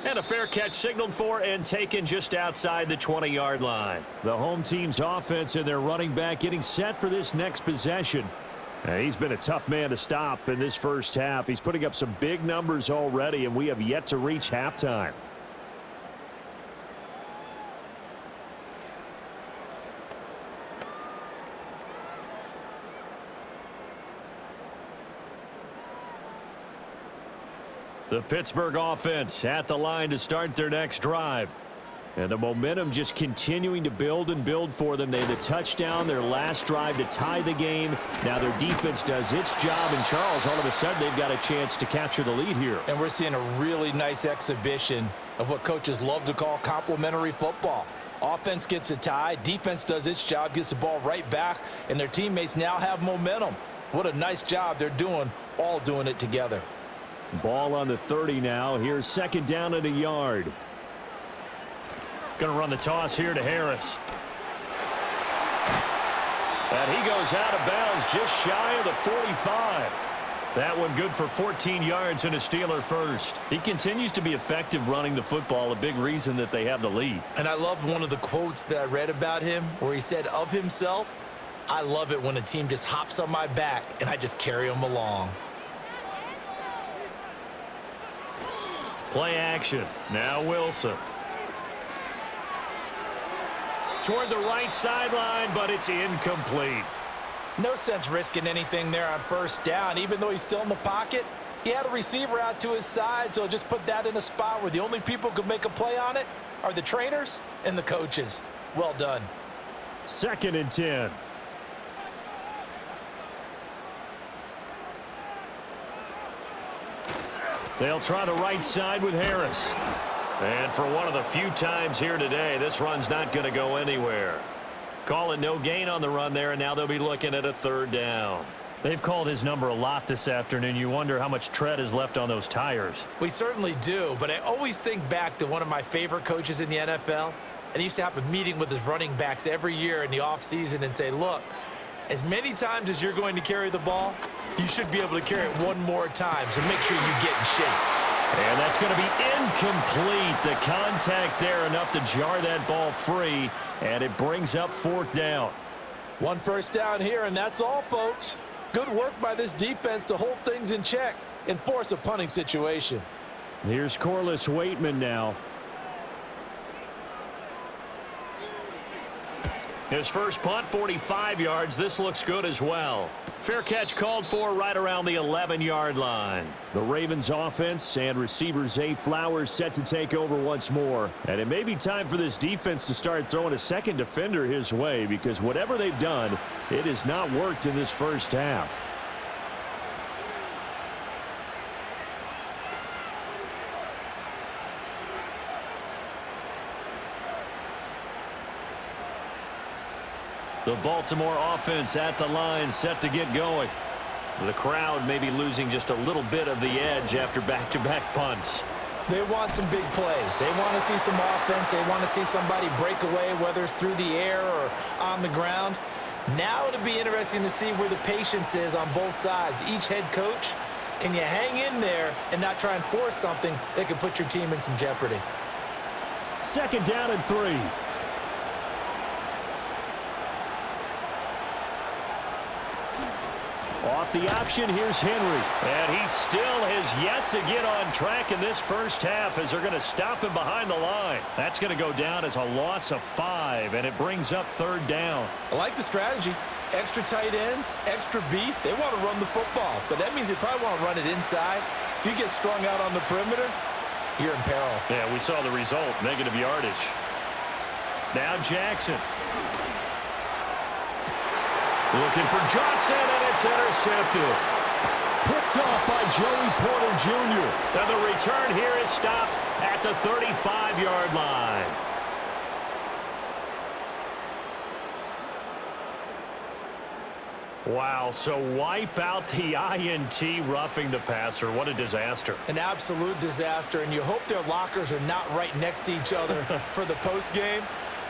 And a fair catch signaled for and taken just outside the 20-yard line. The home team's offense and their running back getting set for this next possession. He's been a tough man to stop in this first half. He's putting up some big numbers already, and we have yet to reach halftime. The Pittsburgh offense at the line to start their next drive. And the momentum just continuing to build and build for them. They had the touchdown, their last drive to tie the game. Now their defense does its job. And Charles, all of a sudden, they've got a chance to capture the lead here. And we're seeing a really nice exhibition of what coaches love to call complementary football. Offense gets a tie, defense does its job, gets the ball right back, and their teammates now have momentum. What a nice job they're doing, all doing it together. Ball on the 30 now. Here's second down and a yard. Going to run the toss here to Harris. And he goes out of bounds just shy of the 45. That one good for 14 yards and a Steeler first. He continues to be effective running the football, a big reason that they have the lead. And I love one of the quotes that I read about him where he said of himself, "I love it when a team just hops on my back and I just carry them along." Play action. Now Wilson. Toward the right sideline, but it's incomplete. No sense risking anything there on first down. Even though he's still in the pocket, he had a receiver out to his side, so just put that in a spot where the only people who can make a play on it are the trainers and the coaches. Well done. Second and 10. They'll try the right side with Harris. And for one of the few times here today, this run's not going to go anywhere. Call it no gain on the run there, and now they'll be looking at a third down. They've called his number a lot this afternoon. You wonder how much tread is left on those tires. We certainly do, but I always think back to one of my favorite coaches in the NFL, and he used to have a meeting with his running backs every year in the offseason and say, look, as many times as you're going to carry the ball, you should be able to carry it one more time, so make sure you get in shape. And that's going to be incomplete. The contact there enough to jar that ball free, and it brings up fourth down. One first down here, and that's all, folks. Good work by this defense to hold things in check and force a punting situation. Here's Corliss Waitman now. His first punt, 45 yards. This looks good as well. Fair catch called for right around the 11-yard line. The Ravens offense and receiver Zay Flowers set to take over once more. And it may be time for this defense to start throwing a second defender his way, because whatever they've done, it has not worked in this first half. The Baltimore offense at the line, set to get going. The crowd may be losing just a little bit of the edge after back-to-back punts. They want some big plays. They want to see some offense. They want to see somebody break away, whether it's through the air or on the ground. Now it'll be interesting to see where the patience is on both sides. Each head coach, can you hang in there and not try and force something that could put your team in some jeopardy? Second down and 3. Off the option, here's Henry. And he still has yet to get on track in this first half as they're going to stop him behind the line. That's going to go down as a loss of 5, and it brings up third down. I like the strategy. Extra tight ends, extra beef. They want to run the football, but that means they probably want to run it inside. If you get strung out on the perimeter, you're in peril. Yeah, we saw the result, negative yardage. Now Jackson. Looking for Johnson, and it's intercepted. Picked off by Joey Porter Jr. And the return here is stopped at the 35-yard line. Wow, so wipe out the INT, roughing the passer. What a disaster. An absolute disaster, and you hope their lockers are not right next to each other for the postgame.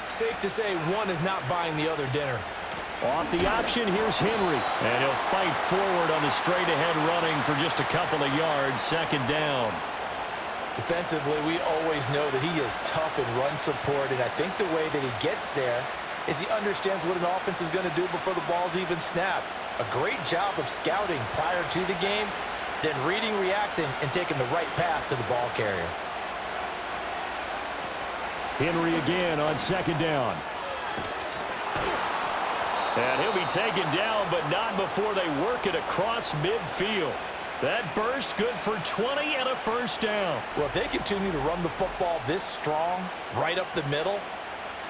Safe to say one is not buying the other dinner. Off the option, here's Henry. And he'll fight forward on the straight-ahead running for just a couple of yards, second down. Defensively, we always know that he is tough in run support, and I think the way that he gets there is he understands what an offense is going to do before the ball's even snapped. A great job of scouting prior to the game, then reading, reacting, and taking the right path to the ball carrier. Henry again on second down. And he'll be taken down, but not before they work it across midfield. That burst good for 20 and a first down. Well, if they continue to run the football this strong, right up the middle,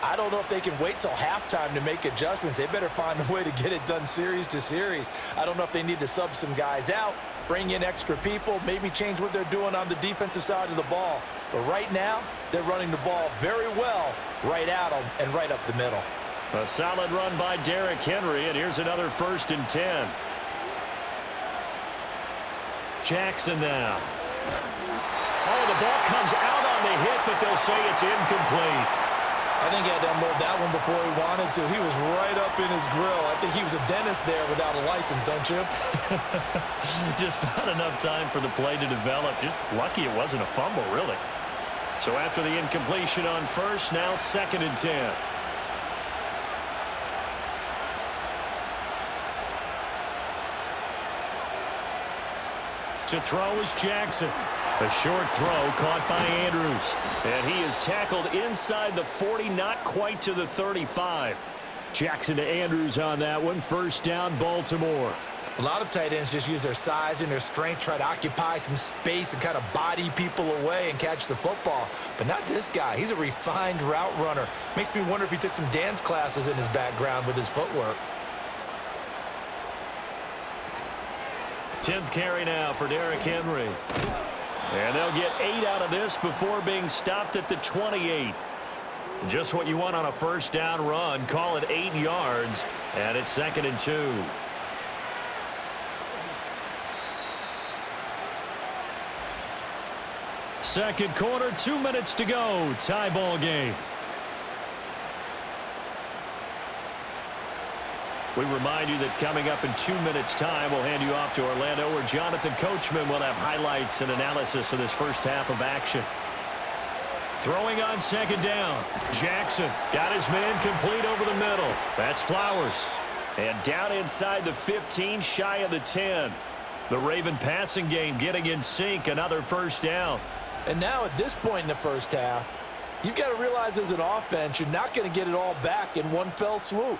I don't know if they can wait till halftime to make adjustments. They better find a way to get it done series to series. I don't know if they need to sub some guys out, bring in extra people, maybe change what they're doing on the defensive side of the ball. But right now, they're running the ball very well right at them and right up the middle. A solid run by Derrick Henry, and here's another 1st and 10. Jackson now. Oh, the ball comes out on the hit, but they'll say it's incomplete. I think he had to unload that one before he wanted to. He was right up in his grill. I think he was a dentist there without a license, don't you? Just not enough time for the play to develop. Just lucky it wasn't a fumble, really. So after the incompletion on first, now 2nd and 10. To throw is Jackson. A short throw caught by Andrews. And he is tackled inside the 40, not quite to the 35. Jackson to Andrews on that one. First down, Baltimore. A lot of tight ends just use their size and their strength, try to occupy some space and kind of body people away and catch the football. But not this guy. He's a refined route runner. Makes me wonder if he took some dance classes in his background with his footwork. 10th carry now for Derrick Henry. And they'll get 8 out of this before being stopped at the 28. Just what you want on a first down run. Call it 8 yards, and it's 2nd and 2. Second quarter, 2 minutes to go. Tie ball game. We remind you that coming up in 2 minutes' time, we'll hand you off to Orlando, where Jonathan Coachman will have highlights and analysis of this first half of action. Throwing on second down. Jackson got his man complete over the middle. That's Flowers. And down inside the 15, shy of the 10. The Raven passing game getting in sync, another first down. And now at this point in the first half, you've got to realize as an offense, you're not going to get it all back in one fell swoop.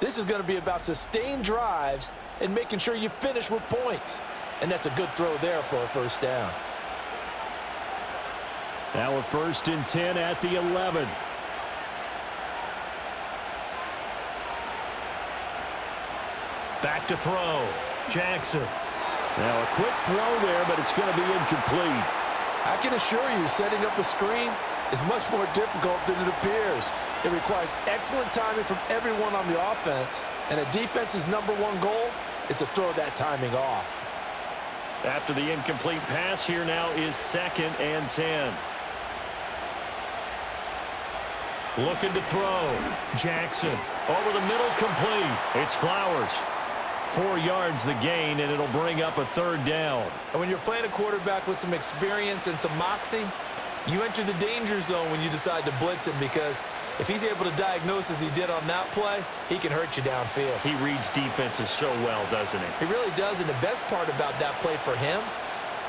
This is going to be about sustained drives and making sure you finish with points. And that's a good throw there for a first down. Now a 1st and 10 at the 11. Back to throw. Jackson. Now a quick throw there, but it's going to be incomplete. I can assure you, setting up a screen is much more difficult than it appears. It requires excellent timing from everyone on the offense, and a defense's #1 goal is to throw that timing off. After the incomplete pass, here now is 2nd and 10. Looking to throw. Jackson over the middle, complete. It's Flowers. 4 yards the gain, and it'll bring up a 3rd down. And when you're playing a quarterback with some experience and some moxie, you enter the danger zone when you decide to blitz him, because if he's able to diagnose as he did on that play, he can hurt you downfield. He reads defenses so well, doesn't he? He really does, and the best part about that play for him,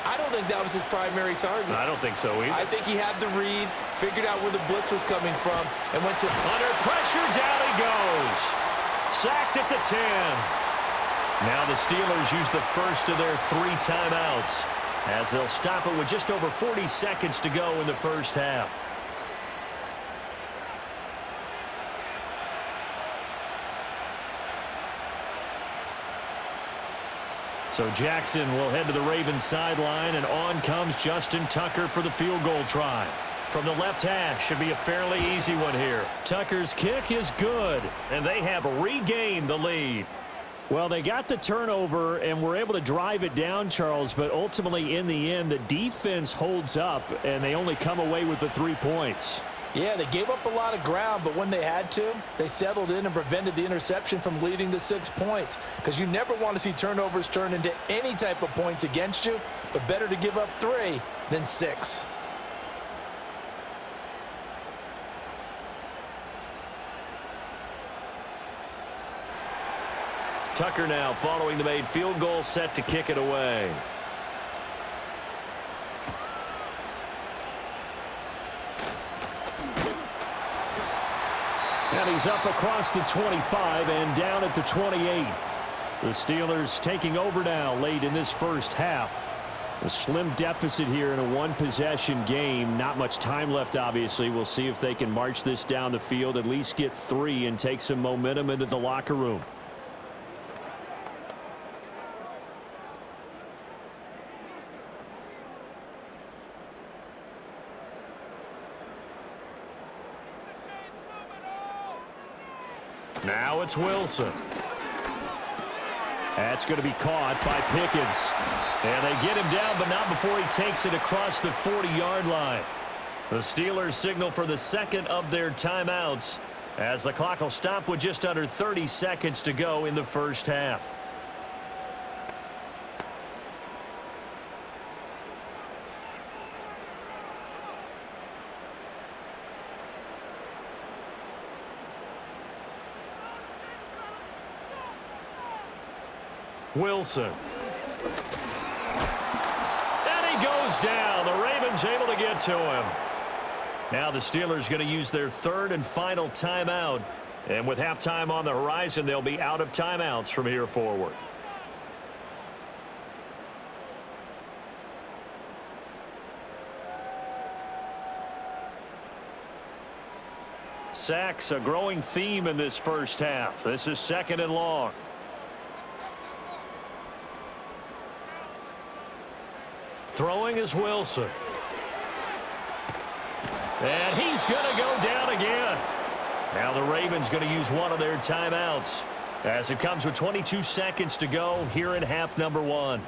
I don't think that was his primary target. I don't think so either. I think he had the read, figured out where the blitz was coming from, and went to... Under pressure, down he goes. Sacked at the 10. Now the Steelers use the first of their 3 timeouts, as they'll stop it with just over 40 seconds to go in the first half. So Jackson will head to the Ravens sideline, and on comes Justin Tucker for the field goal try. From the left hash, should be a fairly easy one here. Tucker's kick is good, and they have regained the lead. Well, they got the turnover and were able to drive it down, Charles, but ultimately in the end, the defense holds up, and they only come away with the 3 points. Yeah, they gave up a lot of ground, but when they had to, they settled in and prevented the interception from leading to 6 points, because you never want to see turnovers turn into any type of points against you, but better to give up 3 than 6. Tucker now following the made field goal, set to kick it away. And he's up across the 25 and down at the 28. The Steelers taking over now late in this first half. A slim deficit here in a one-possession game. Not much time left, obviously. We'll see if they can march this down the field, at least get 3 and take some momentum into the locker room. Now it's Wilson. That's going to be caught by Pickens. And they get him down, but not before he takes it across the 40-yard line. The Steelers signal for the second of their timeouts as the clock will stop with just under 30 seconds to go in the first half. Wilson. And he goes down. The Ravens able to get to him. Now the Steelers going to use their third and final timeout. And with halftime on the horizon, they'll be out of timeouts from here forward. Sacks, a growing theme in this first half. This is second and long. Throwing is Wilson. And he's going to go down again. Now the Ravens going to use one of their timeouts as it comes with 22 seconds to go here in half number 1.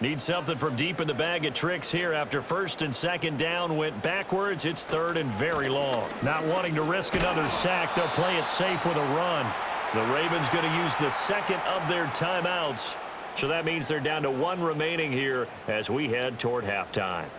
Need something from deep in the bag of tricks here after first and second down went backwards. It's third and very long. Not wanting to risk another sack, they'll play it safe with a run. The Ravens going to use the second of their timeouts. So that means they're down to 1 remaining here as we head toward halftime.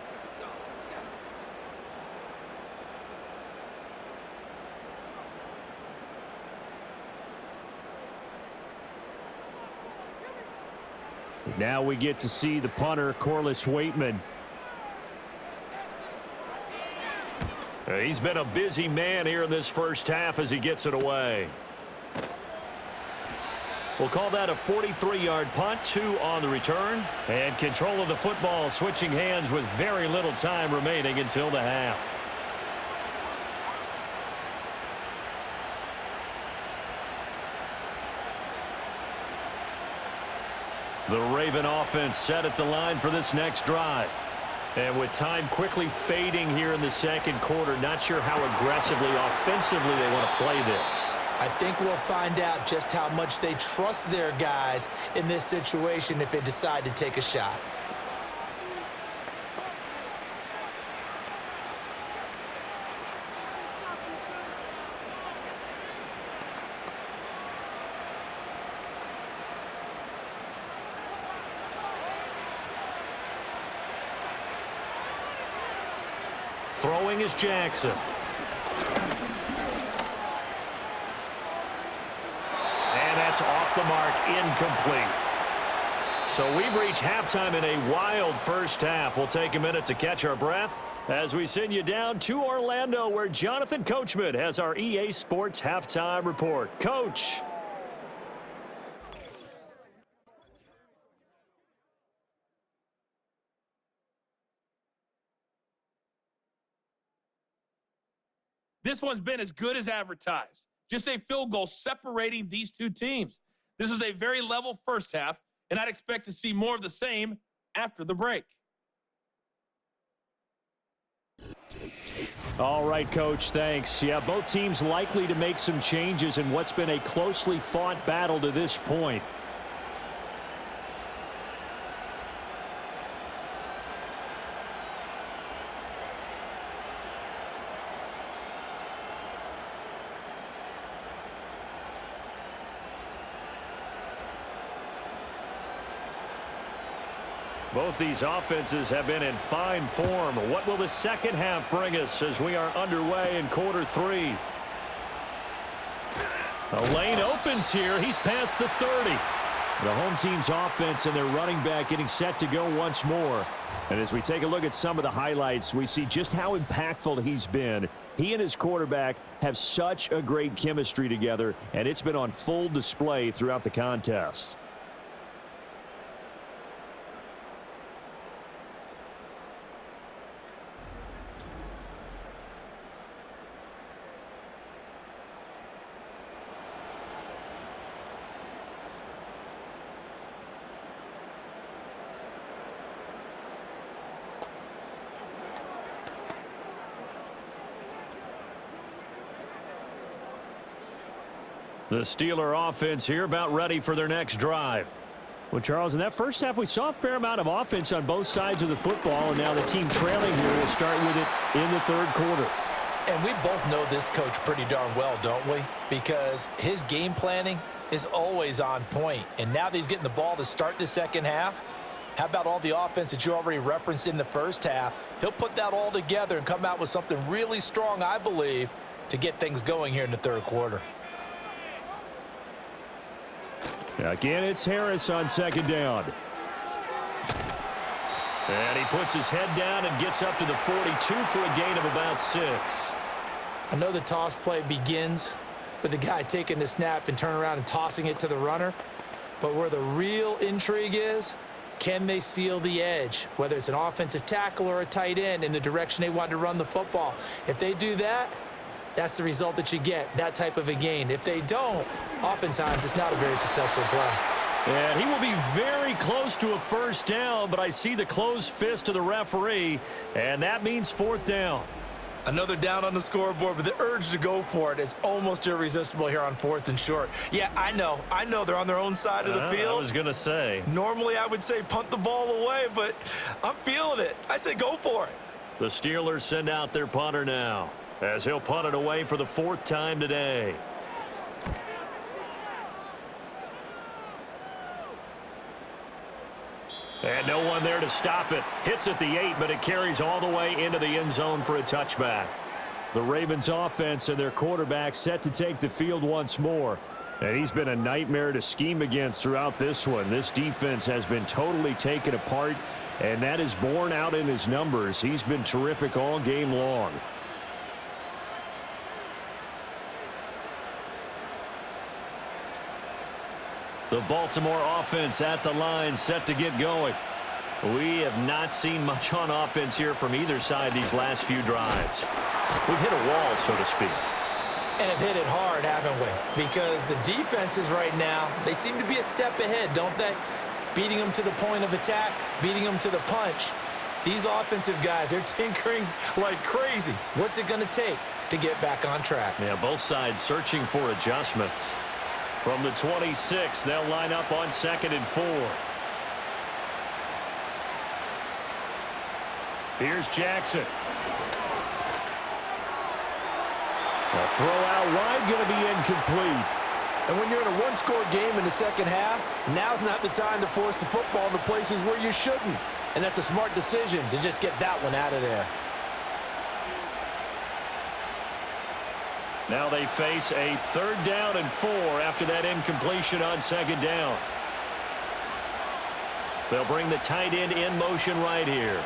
Now we get to see the punter, Corliss Waitman. He's been a busy man here in this first half as he gets it away. We'll call that a 43-yard punt, 2 on the return. And control of the football switching hands with very little time remaining until the half. The Raven offense set at the line for this next drive. And with time quickly fading here in the second quarter, not sure how aggressively, offensively they want to play this. I think we'll find out just how much they trust their guys in this situation if they decide to take a shot. Throwing is Jackson. And that's off the mark, incomplete. So we've reached halftime in a wild first half. We'll take a minute to catch our breath as we send you down to Orlando, where Jonathan Coachman has our EA Sports halftime report. Coach. This one's been as good as advertised. Just a field goal separating these two teams. This was a very level first half, and I'd expect to see more of the same after the break. All right, Coach, thanks. Yeah, both teams likely to make some changes in what's been a closely fought battle to this point. Both these offenses have been in fine form. What will the second half bring us as we are underway in quarter 3? A lane opens here. He's past the 30. The home team's offense and their running back getting set to go once more. And as we take a look at some of the highlights, we see just how impactful he's been. He and his quarterback have such a great chemistry together, and it's been on full display throughout the contest. The Steeler offense here about ready for their next drive. Well, Charles, in that first half, we saw a fair amount of offense on both sides of the football, and now the team trailing here will start with it in the third quarter. And we both know this coach pretty darn well, don't we? Because his game planning is always on point. And now that he's getting the ball to start the second half, how about all the offense that you already referenced in the first half? He'll put that all together and come out with something really strong, I believe, to get things going here in the third quarter. Again, it's Harris on second down. And he puts his head down and gets up to the 42 for a gain of about 6. I know the toss play begins with the guy taking the snap and turning around and tossing it to the runner. But where the real intrigue is, can they seal the edge? Whether it's an offensive tackle or a tight end in the direction they want to run the football. If they do that, that's the result that you get, that type of a gain. If they don't, oftentimes it's not a very successful play. And he will be very close to a first down, but I see the closed fist of the referee, and that means fourth down. Another down on the scoreboard, but the urge to go for it is almost irresistible here on 4th and short. Yeah, I know they're on their own side of the field. I was going to say. Normally I would say punt the ball away, but I'm feeling it. I say go for it. The Steelers send out their punter now, as he'll punt it away for the 4th time today. And no one there to stop it. Hits at the 8, but it carries all the way into the end zone for a touchback. The Ravens offense and their quarterback set to take the field once more. And he's been a nightmare to scheme against throughout this one. This defense has been totally taken apart, and that is borne out in his numbers. He's been terrific all game long. The Baltimore offense at the line, set to get going. We have not seen much on offense here from either side these last few drives. We've hit a wall, so to speak. And have hit it hard, haven't we? Because the defenses right now, they seem to be a step ahead, don't they? Beating them to the point of attack, beating them to the punch. These offensive guys, they're tinkering like crazy. What's it going to take to get back on track? Yeah, both sides searching for adjustments. From the 26, they'll line up on 2nd and 4. Here's Jackson. A throw out wide, going to be incomplete. And when you're in a one-score game in the second half, now's not the time to force the football to places where you shouldn't. And that's a smart decision to just get that one out of there. Now they face a 3rd down and 4 after that incompletion on 2nd down. They'll bring the tight end in motion right here.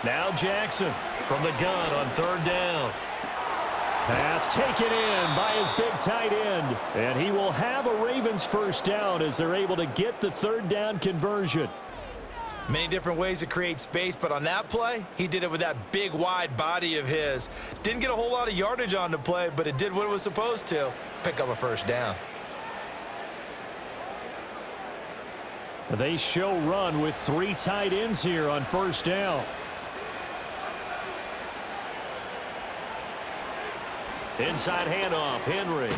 Now Jackson from the gun on 3rd down. Pass taken in by his big tight end. And he will have a Ravens first down as they're able to get the 3rd down conversion. Many different ways to create space, but on that play, he did it with that big, wide body of his. Didn't get a whole lot of yardage on the play, but it did what it was supposed to, pick up a first down. They show run with 3 tight ends here on first down. Inside handoff, Henry.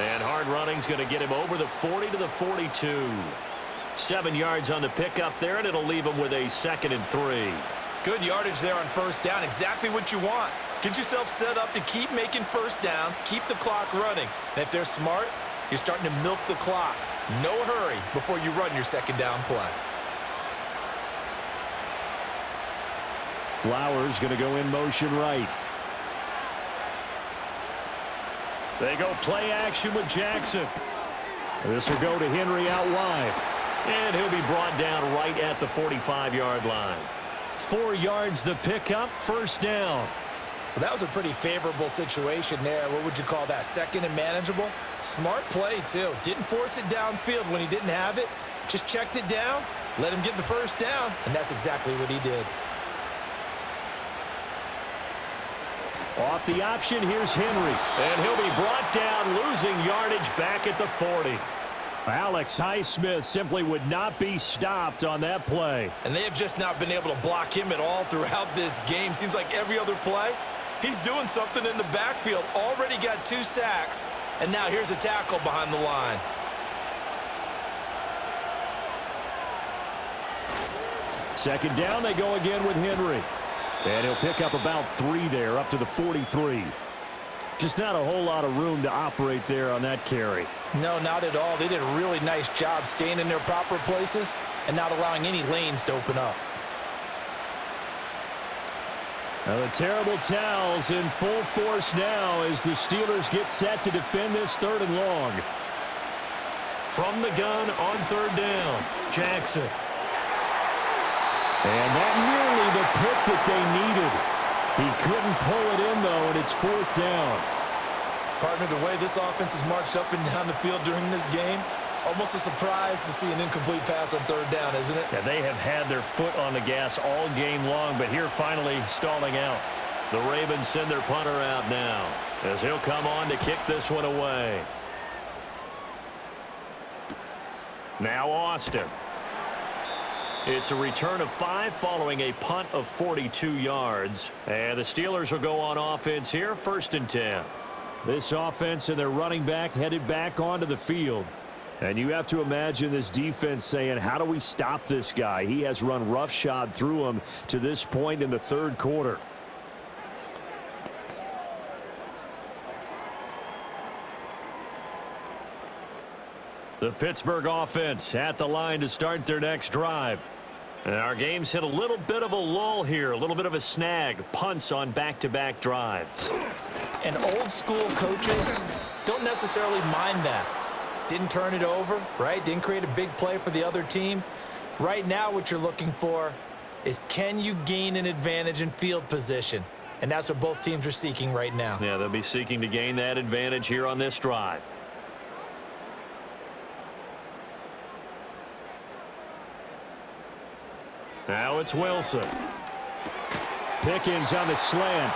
And hard running's going to get him over the 40 to the 42. 7 yards on the pickup there, and it'll leave him with a 2nd and 3. Good yardage there on first down. Exactly what you want. Get yourself set up to keep making first downs, keep the clock running. And if they're smart, you're starting to milk the clock. No hurry before you run your second down play. Flowers going to go in motion right. They go play action with Jackson. This will go to Henry out wide. And he'll be brought down right at the 45-yard line. 4 yards the pickup, first down. Well, that was a pretty favorable situation there. What would you call that? Second and manageable? Smart play, too. Didn't force it downfield when he didn't have it. Just checked it down, let him get the first down, and that's exactly what he did. Off the option, here's Henry. And he'll be brought down, losing yardage back at the 40. Alex Highsmith simply would not be stopped on that play. And they have just not been able to block him at all throughout this game. Seems like every other play, he's doing something in the backfield. Already got 2 sacks, and now here's a tackle behind the line. Second down, they go again with Henry. And he'll pick up about 3 there, up to the 43. Just not a whole lot of room to operate there on that carry. No, not at all. They did a really nice job staying in their proper places and not allowing any lanes to open up. Now the terrible towels in full force now as the Steelers get set to defend this 3rd and long. From the gun on 3rd down, Jackson. And that nearly the pick that they needed. He couldn't pull it in, though, and it's 4th down. Partner, the way this offense has marched up and down the field during this game, it's almost a surprise to see an incomplete pass on 3rd down, isn't it? Yeah, they have had their foot on the gas all game long, but here finally stalling out. The Ravens send their punter out now as he'll come on to kick this one away. Now Austin. It's a return of 5 following a punt of 42 yards. And the Steelers will go on offense here, 1st and 10. This offense and their running back headed back onto the field. And you have to imagine this defense saying, how do we stop this guy? He has run roughshod through him to this point in the 3rd quarter. The Pittsburgh offense at the line to start their next drive. And our game's hit a little bit of a lull here, a little bit of a snag. Punts on back-to-back drives. And old school coaches don't necessarily mind that. Didn't turn it over, right? Didn't create a big play for the other team. Right now what you're looking for is, can you gain an advantage in field position? And that's what both teams are seeking right now. Yeah, they'll be seeking to gain that advantage here on this drive. Now it's Wilson. Pickens on the slant.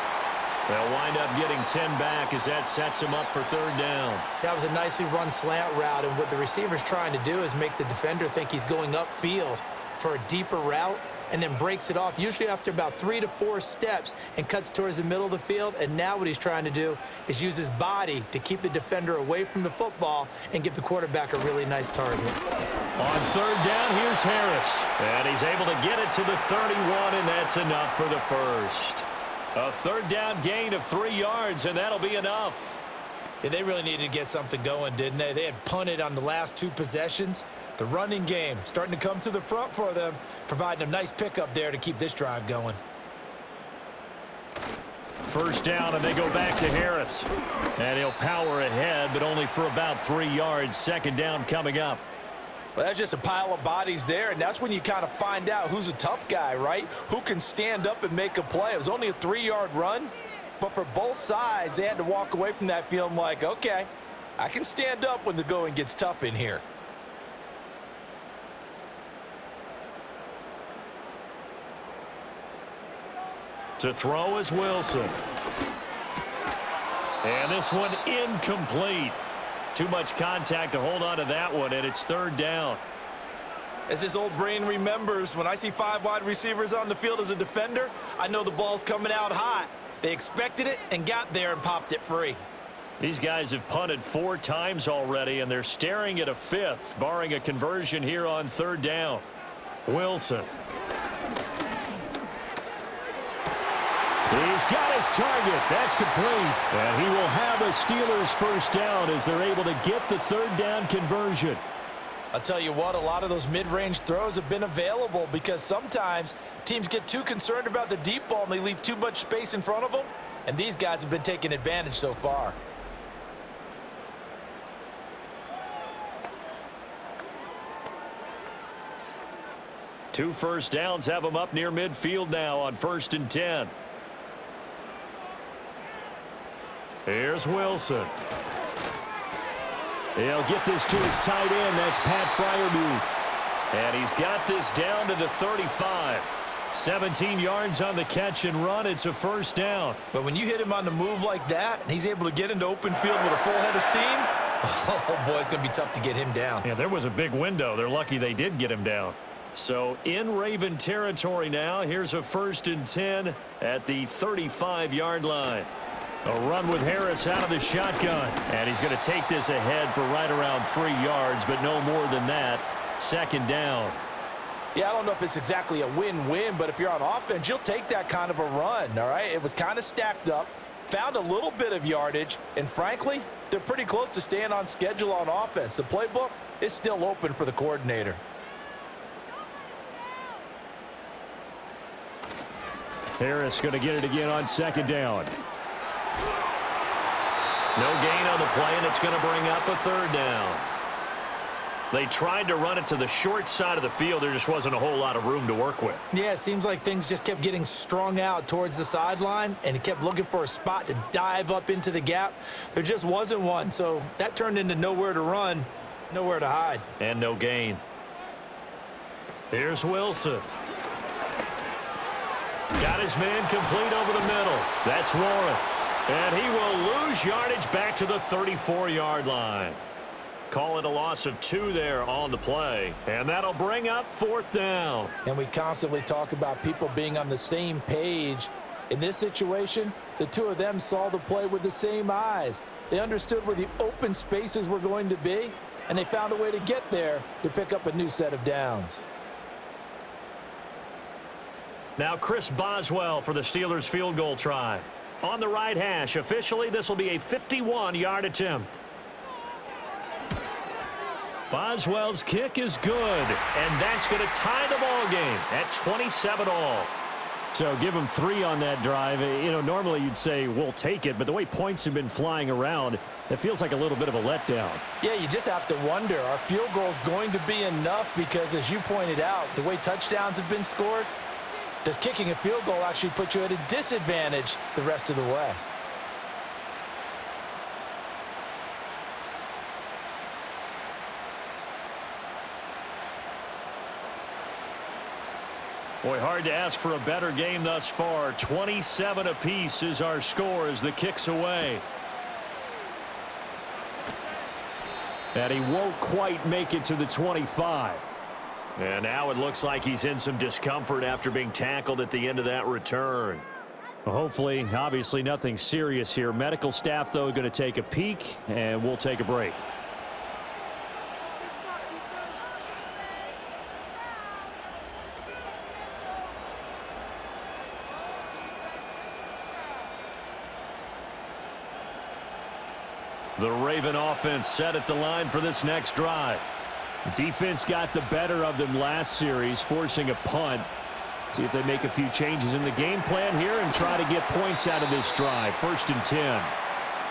They'll wind up getting 10 back as that sets him up for 3rd down. That was a nicely run slant route, and what the receiver's trying to do is make the defender think he's going upfield for a deeper route and then breaks it off, usually after about 3 to 4 steps, and cuts towards the middle of the field. And now what he's trying to do is use his body to keep the defender away from the football and give the quarterback a really nice target. On 3rd down, here's Harris. And he's able to get it to the 31, and that's enough for the first. A 3rd down gain of 3 yards, and that'll be enough. Yeah, they really needed to get something going, didn't they? They had punted on the last 2 possessions. The running game starting to come to the front for them, providing a nice pickup there to keep this drive going. 1st down, and they go back to Harris. And he'll power ahead, but only for about 3 yards. 2nd down coming up. Well, that's just a pile of bodies there, and that's when you kind of find out who's a tough guy, right? Who can stand up and make a play. It was only a 3-yard run, but for both sides, they had to walk away from that feeling like, okay, I can stand up when the going gets tough in here. To throw is Wilson. And this one incomplete. Too much contact to hold on to that one, and it's 3rd down. As this old brain remembers, when I see 5 wide receivers on the field as a defender, I know the ball's coming out hot. They expected it and got there and popped it free. These guys have punted 4 times already, and they're staring at a 5th, barring a conversion here on 3rd down. Wilson. He's got his target. That's complete. And he will have a Steelers 1st down as they're able to get the 3rd down conversion. I'll tell you what, a lot of those mid-range throws have been available because sometimes teams get too concerned about the deep ball and they leave too much space in front of them, and these guys have been taking advantage so far. Two first downs have them up near midfield now on 1st and 10. Here's Wilson. He'll get this to his tight end. That's Pat Freiermuth. And he's got this down to the 35. 17 yards on the catch and run. It's a first down. But when you hit him on the move like that, and he's able to get into open field with a full head of steam, oh, boy, it's going to be tough to get him down. Yeah, there was a big window. They're lucky they did get him down. So in Raven territory now. Here's a 1st and 10 at the 35-yard line. A run with Harris out of the shotgun. And he's going to take this ahead for right around 3 yards, but no more than that. 2nd down. Yeah, I don't know if it's exactly a win-win, but if you're on offense, you'll take that kind of a run, all right? It was kind of stacked up, found a little bit of yardage, and frankly, they're pretty close to staying on schedule on offense. The playbook is still open for the coordinator. Harris going to get it again on 2nd down. No gain on the play, and it's going to bring up a 3rd down. They tried to run it to the short side of the field. There just wasn't a whole lot of room to work with. Yeah, it seems like things just kept getting strung out towards the sideline, and he kept looking for a spot to dive up into the gap. There just wasn't one, so that turned into nowhere to run, nowhere to hide. And no gain. Here's Wilson. Got his man complete over the middle. That's Warren. And he will lose yardage back to the 34-yard line. Call it a loss of 2 there on the play. And that'll bring up 4th down. And we constantly talk about people being on the same page. In this situation, the two of them saw the play with the same eyes. They understood where the open spaces were going to be, and they found a way to get there to pick up a new set of downs. Now Chris Boswell for the Steelers field goal try. On the right hash, officially this will be a 51-yard attempt. Boswell's kick is good, and that's going to tie the ball game at 27-all. So give them 3 on that drive. You know, normally you'd say we'll take it, but the way points have been flying around, it feels like a little bit of a letdown. Yeah, you just have to wonder, are field goals going to be enough? Because as you pointed out, the way touchdowns have been scored, does kicking a field goal actually put you at a disadvantage the rest of the way? Boy, hard to ask for a better game thus far. 27 apiece is our score as the kick's away. And he won't quite make it to the 25. And now it looks like he's in some discomfort after being tackled at the end of that return. Well, hopefully, obviously nothing serious here. Medical staff, though, going to take a peek, and we'll take a break. The Raven offense set at the line for this next drive. Defense got the better of them last series, forcing a punt. See if they make a few changes in the game plan here and try to get points out of this drive. 1st and 10.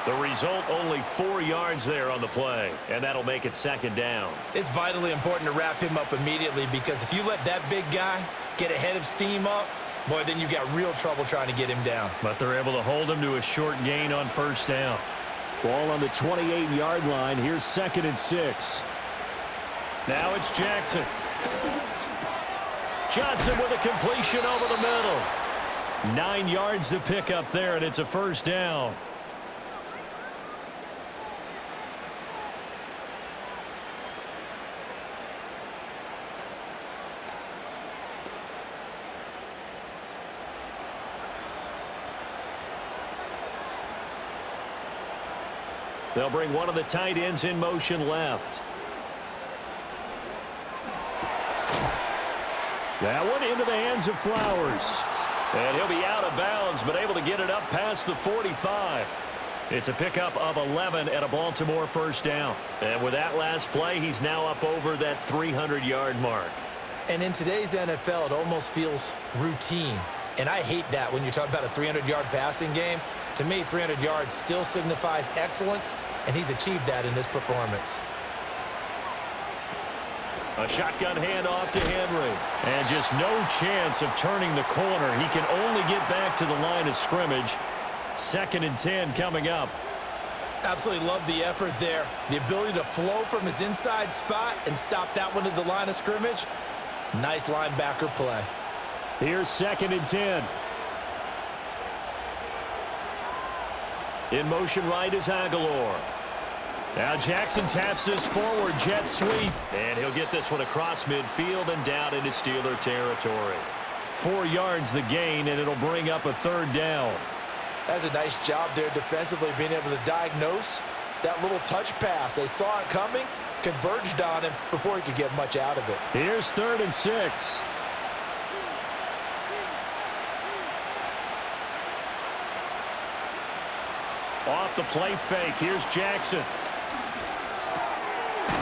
The result, only 4 yards there on the play, and that'll make it 2nd down. It's vitally important to wrap him up immediately, because if you let that big guy get a head of steam up, boy, then you got real trouble trying to get him down. But they're able to hold him to a short gain on 1st down. Ball on the 28-yard line. Here's 2nd and 6. Now it's Jackson. Johnson with a completion over the middle. 9 yards to pick up there, and it's a 1st down. They'll bring one of the tight ends in motion left. That one into the hands of Flowers. And he'll be out of bounds, but able to get it up past the 45. It's a pickup of 11 at a Baltimore first down. And with that last play, he's now up over that 300-yard mark. And in today's NFL, it almost feels routine. And I hate that when you talk about a 300-yard passing game. To me, 300 yards still signifies excellence, and he's achieved that in this performance. A shotgun handoff to Henry. And just no chance of turning the corner. He can only get back to the line of scrimmage. 2nd and 10 coming up. Absolutely love the effort there. The ability to flow from his inside spot and stop that one at the line of scrimmage. Nice linebacker play. Here's 2nd and 10. In motion right is Aguilar. Now Jackson taps this forward jet sweep. And he'll get this one across midfield and down into Steeler territory. 4 yards the gain, and it'll bring up a 3rd down. That's a nice job there defensively, being able to diagnose that little touch pass. They saw it coming, converged on him before he could get much out of it. Here's 3rd and 6. Off the play fake. Here's Jackson.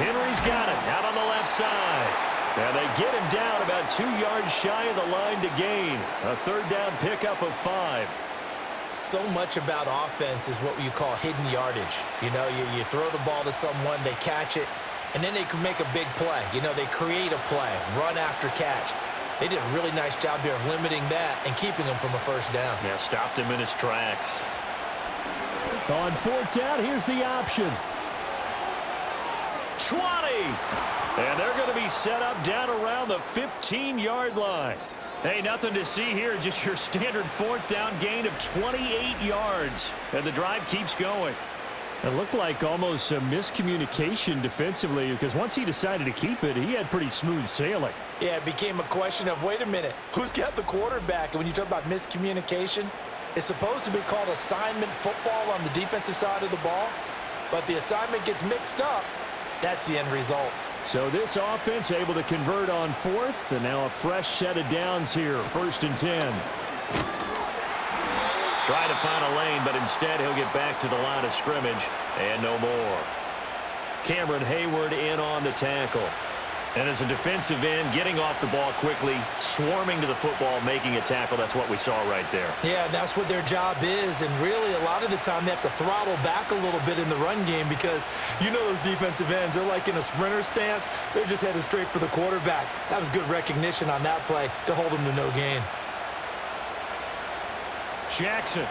Henry's got it out on the left side. And they get him down about 2 yards shy of the line to gain. A 3rd down pickup of 5. So much about offense is what you call hidden yardage. You know, you throw the ball to someone, they catch it, and then they can make a big play. You know, they create a play, run after catch. They did a really nice job there of limiting that and keeping him from a 1st down. Yeah, stopped him in his tracks. On 4th down, here's the option. 20! And they're going to be set up down around the 15-yard line. Hey, nothing to see here, just your standard 4th down gain of 28 yards. And the drive keeps going. It looked like almost a miscommunication defensively, because once he decided to keep it, he had pretty smooth sailing. Yeah, it became a question of, wait a minute, who's got the quarterback? And when you talk about miscommunication, it's supposed to be called assignment football on the defensive side of the ball, but the assignment gets mixed up. That's the end result. So this offense able to convert on 4th, and now a fresh set of downs here, 1st and 10. Try to find a lane, but instead he'll get back to the line of scrimmage, and no more. Cameron Hayward in on the tackle. And as a defensive end, getting off the ball quickly, swarming to the football, making a tackle, that's what we saw right there. Yeah, that's what their job is, and really a lot of the time they have to throttle back a little bit in the run game because you know those defensive ends, they're like in a sprinter stance. They're just headed straight for the quarterback. That was good recognition on that play to hold them to no gain. Jackson.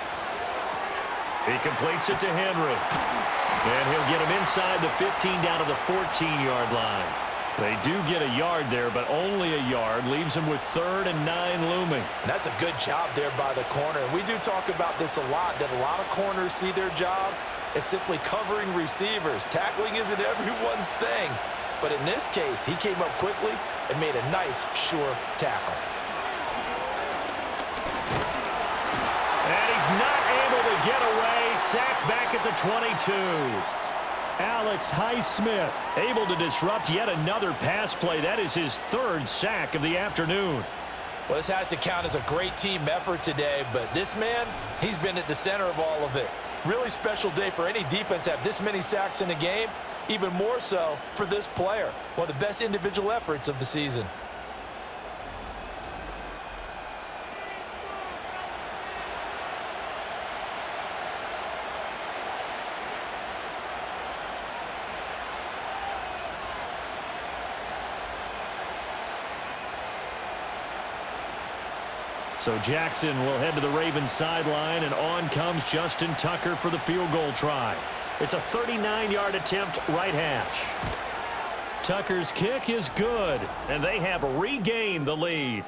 He completes it to Henry. And he'll get him inside the 15 down to the 14-yard line. They do get a yard there, but only a yard. Leaves them with 3rd and 9 looming. And that's a good job there by the corner. We do talk about this a lot, that a lot of corners see their job as simply covering receivers. Tackling isn't everyone's thing. But in this case, he came up quickly and made a nice, sure tackle. And he's not able to get away. Sacked back at the 22. Alex Highsmith able to disrupt yet another pass play. That is his 3rd sack of the afternoon. Well, this has to count as a great team effort today, but this man, he's been at the center of all of it. Really special day for any defense to have this many sacks in a game, even more so for this player. One of the best individual efforts of the season. So Jackson will head to the Ravens sideline, and on comes Justin Tucker for the field goal try. It's a 39-yard attempt, right hash. Tucker's kick is good, and they have regained the lead.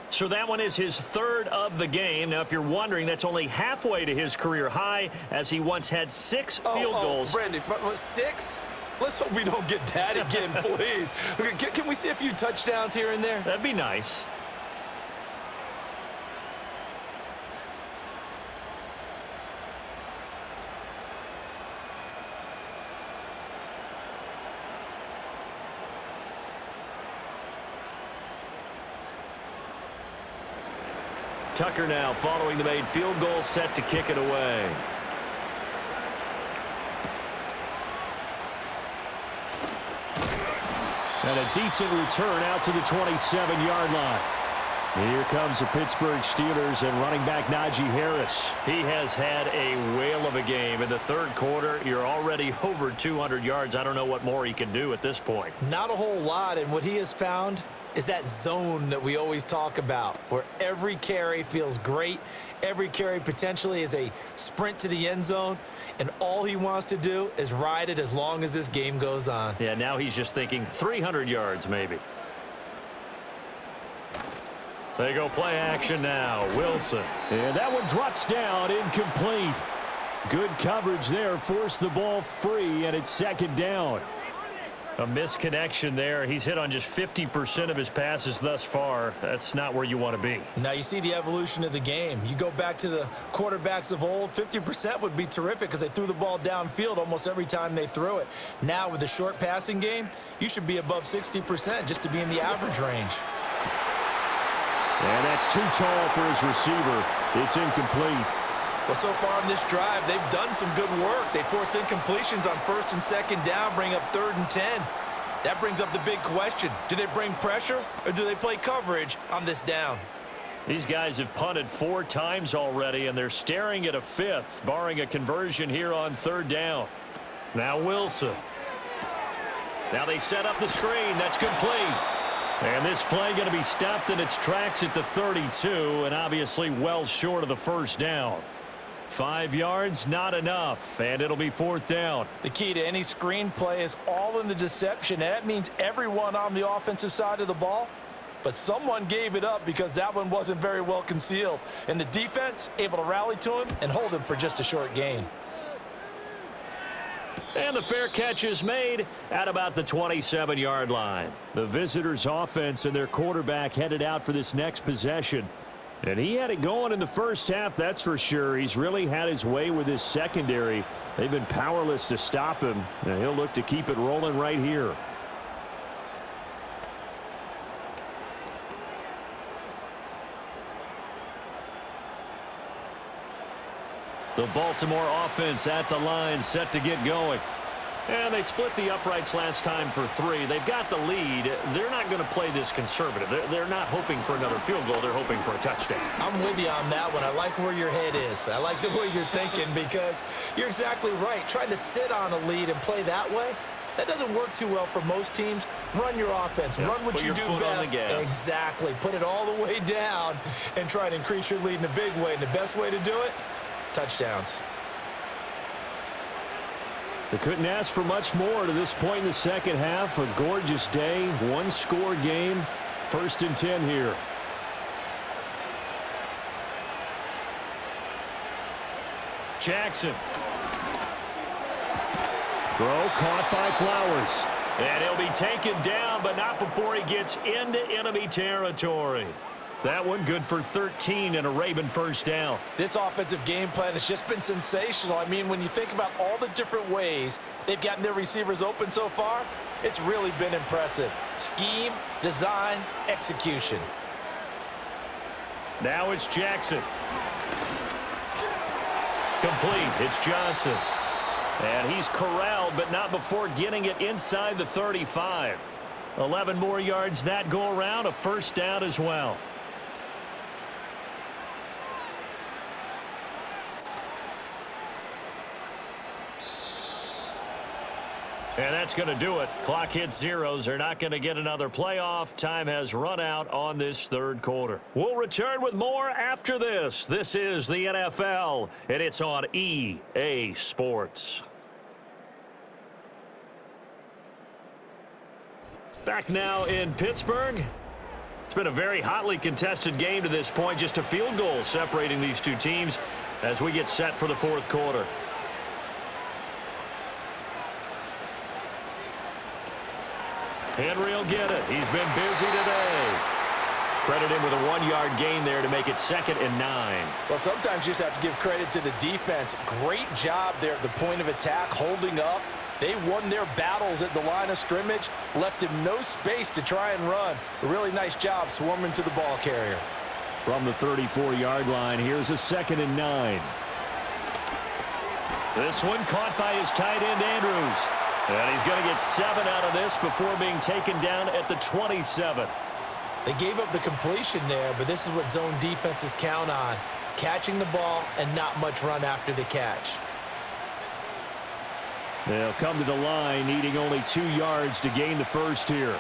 So that one is his 3rd of the game. Now, if you're wondering, that's only halfway to his career high, as he once had 6 field goals. Brandon, 6? Let's hope we don't get that again, please. Can we see a few touchdowns here and there? That'd be nice. Tucker now following the made field goal, set to kick it away. And a decent return out to the 27-yard line. Here comes the Pittsburgh Steelers and running back Najee Harris. He has had a whale of a game. In the third quarter, you're already over 200 yards. I don't know what more he can do at this point. Not a whole lot, and what he has found is that zone that we always talk about, where every carry feels great. Every carry potentially is a sprint to the end zone, and all he wants to do is ride it as long as this game goes on. Yeah, now he's just thinking 300 yards maybe. They go play action now. Wilson. And that one drops down, incomplete. Good coverage there, forced the ball free, and it's second down. A misconnection there. He's hit on just 50% of his passes thus far. That's not where you want to be. Now you see the evolution of the game. You go back to the quarterbacks of old, 50% would be terrific because they threw the ball downfield almost every time they threw it. Now with the short passing game, you should be above 60% just to be in the average range. And that's too tall for his receiver. It's incomplete. Well, so far in this drive, they've done some good work. They force incompletions on first and second down, bring up 3rd and 10. That brings up the big question. Do they bring pressure or do they play coverage on this down? These guys have punted 4 times already, and they're staring at a 5th, barring a conversion here on 3rd down. Now Wilson. Now they set up the screen. That's complete. And this play going to be stopped in its tracks at the 32, and obviously well short of the first down. 5 yards, not enough, and it'll be 4th down. The key to any screen play is all in the deception, and that means everyone on the offensive side of the ball, but someone gave it up because that one wasn't very well concealed. And the defense able to rally to him and hold him for just a short gain. And the fair catch is made at about the 27-yard line. The visitors' offense and their quarterback headed out for this next possession. And he had it going in the first half, that's for sure. He's really had his way with his secondary. They've been powerless to stop him, and he'll look to keep it rolling right here. The Baltimore offense at the line, set to get going. And they split the uprights last time for 3. They've got the lead. They're not going to play this conservative. They're not hoping for another field goal. They're hoping for a touchdown. I'm with you on that one. I like where your head is. I like the way you're thinking because you're exactly right. Trying to sit on a lead and play that way, that doesn't work too well for most teams. Run your offense. Run what you do best. Exactly. Put it all the way down and try to increase your lead in a big way. And the best way to do it, touchdowns. They couldn't ask for much more to this point in the second half. A gorgeous day, 1-score game. 1st and 10 here. Jackson. Throw caught by Flowers. And he'll be taken down, but not before he gets into enemy territory. That one good for 13 and a Raven first down. This offensive game plan has just been sensational. I mean, when you think about all the different ways they've gotten their receivers open so far, it's really been impressive. Scheme, design, execution. Now it's Jackson. Complete. It's Johnson. And he's corralled, but not before getting it inside the 35. 11 more yards that go around, a first down as well. And that's going to do it. Clock hits zeros. They're not going to get another playoff. Time has run out on this 3rd quarter. We'll return with more after this. This is the NFL, and it's on EA Sports. Back now in Pittsburgh. It's been a very hotly contested game to this point. Just a field goal separating these two teams as we get set for the 4th quarter. Henry will get it. He's been busy today. Credit him with a 1-yard gain there to make it 2nd and 9. Well, sometimes you just have to give credit to the defense. Great job there at the point of attack, holding up. They won their battles at the line of scrimmage, left him no space to try and run. A really nice job swarming to the ball carrier. From the 34-yard line, here's a 2nd and 9. This one caught by his tight end, Andrews. And he's going to get 7 out of this before being taken down at the 27. They gave up the completion there, but this is what zone defenses count on, catching the ball and not much run after the catch. They'll come to the line, needing only 2 yards to gain the first here.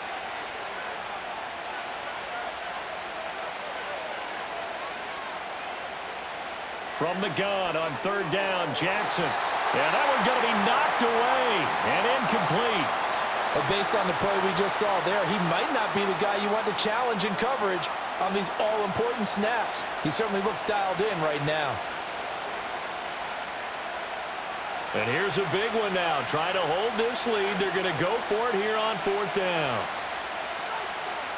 From the gun on 3rd down, Jackson. And that one's going to be knocked away and incomplete. But based on the play we just saw there, he might not be the guy you want to challenge in coverage on these all-important snaps. He certainly looks dialed in right now. And here's a big one now. Trying to hold this lead. They're going to go for it here on 4th down.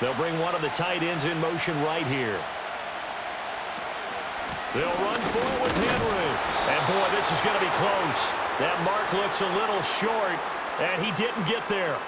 They'll bring one of the tight ends in motion right here. They'll run forward with Henry. And, boy, this is going to be close. That mark looks a little short, and he didn't get there.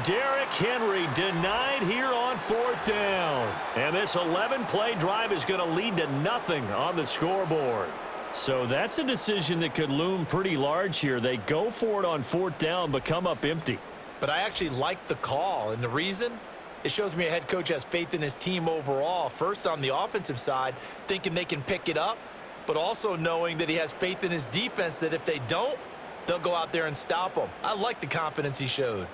Derrick Henry denied here on 4th down. And this 11-play drive is going to lead to nothing on the scoreboard. So that's a decision that could loom pretty large here. They go for it on 4th down, but come up empty. But I actually like the call, and the reason? It shows me a head coach has faith in his team overall. First, on the offensive side, thinking they can pick it up, but also knowing that he has faith in his defense that if they don't, they'll go out there and stop them. I like the confidence he showed.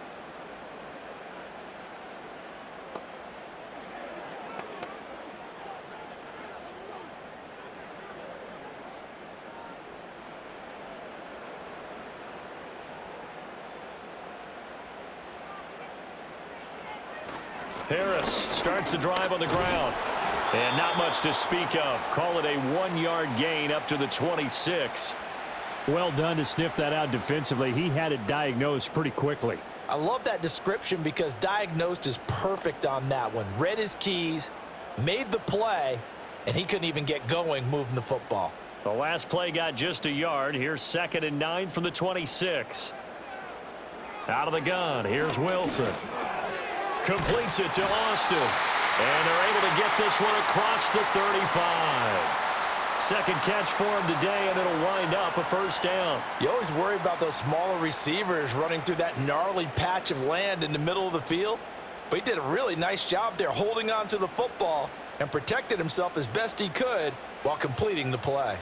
Harris starts the drive on the ground. And not much to speak of. Call it a 1-yard gain up to the 26. Well done to sniff that out defensively. He had it diagnosed pretty quickly. I love that description because diagnosed is perfect on that one. Read his keys, made the play, and he couldn't even get going moving the football. The last play got just a yard. Here's 2nd and 9 from the 26. Out of the gun, here's Wilson. Completes it to Austin. And they're able to get this one across the 35. Second catch for him today, and it'll wind up a 1st down. You always worry about those smaller receivers running through that gnarly patch of land in the middle of the field. But he did a really nice job there holding on to the football and protected himself as best he could while completing the play.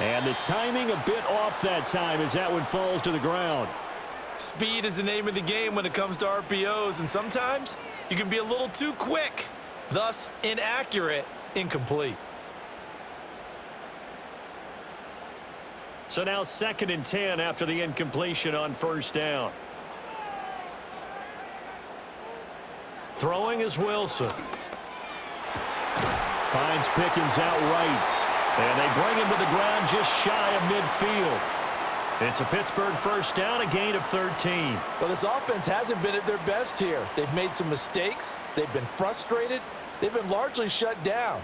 And the timing a bit off that time as that one falls to the ground. Speed is the name of the game when it comes to RPOs, and sometimes you can be a little too quick, thus inaccurate, incomplete. So now 2nd and 10 after the incompletion on 1st down. Throwing is Wilson. Finds Pickens out right. And they bring him to the ground just shy of midfield. It's a Pittsburgh 1st down, a gain of 13. Well, this offense hasn't been at their best here. They've made some mistakes. They've been frustrated. They've been largely shut down.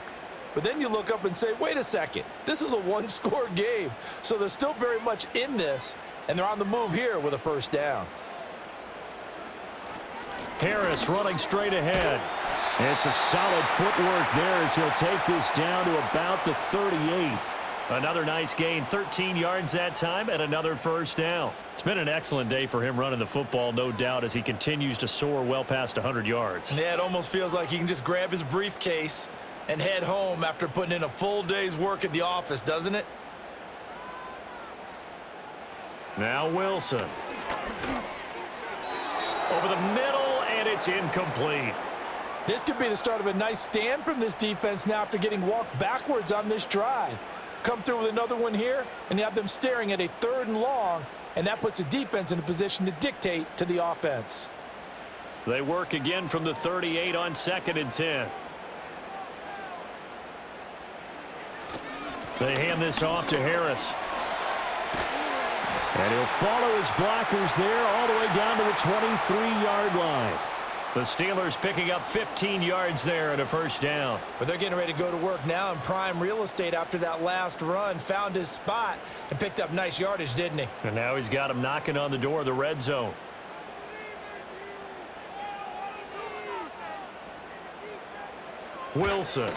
But then you look up and say, wait a second, this is a 1-score game. So they're still very much in this, and they're on the move here with a 1st down. Harris running straight ahead. It's some solid footwork there as he'll take this down to about the 38. Another nice gain, 13 yards that time, and another 1st down. It's been an excellent day for him running the football, no doubt, as he continues to soar well past 100 yards. Yeah, it almost feels like he can just grab his briefcase and head home after putting in a full day's work at the office, doesn't it? Now Wilson. Over the middle, and it's incomplete. This could be the start of a nice stand from this defense now after getting walked backwards on this drive. Come through with another one here, and you have them staring at a 3rd and long, and that puts the defense in a position to dictate to the offense. They work again from the 38 on 2nd and 10. They hand this off to Harris. And he'll follow his blockers there all the way down to the 23-yard line. The Steelers picking up 15 yards there and a 1st down. But they're getting ready to go to work now in prime real estate after that last run. Found his spot and picked up nice yardage, didn't he? And now he's got him knocking on the door of the red zone. Wilson.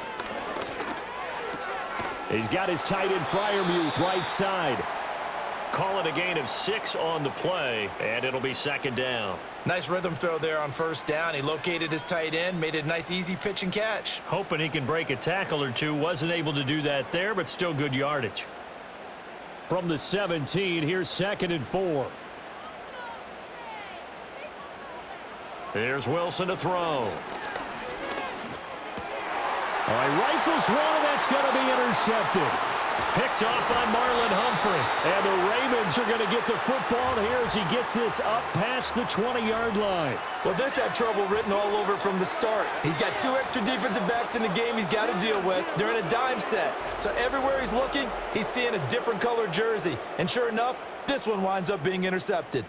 He's got his tight end Freiermuth right side. Call it a gain of 6 on the play, and it'll be second down. Nice rhythm throw there on first down. He located his tight end, made it a nice easy pitch and catch. Hoping he can break a tackle or two. Wasn't able to do that there, but still good yardage. From the 17, here's 2nd and 4. Here's Wilson to throw. All right, rifles one, and that's going to be intercepted. Picked off by Marlon Humphrey. And the Ravens are going to get the football here as he gets this up past the 20-yard line. Well, this had trouble written all over from the start. He's got 2 extra defensive backs in the game he's got to deal with. They're in a dime set. So everywhere he's looking, he's seeing a different colored jersey. And sure enough, this one winds up being intercepted.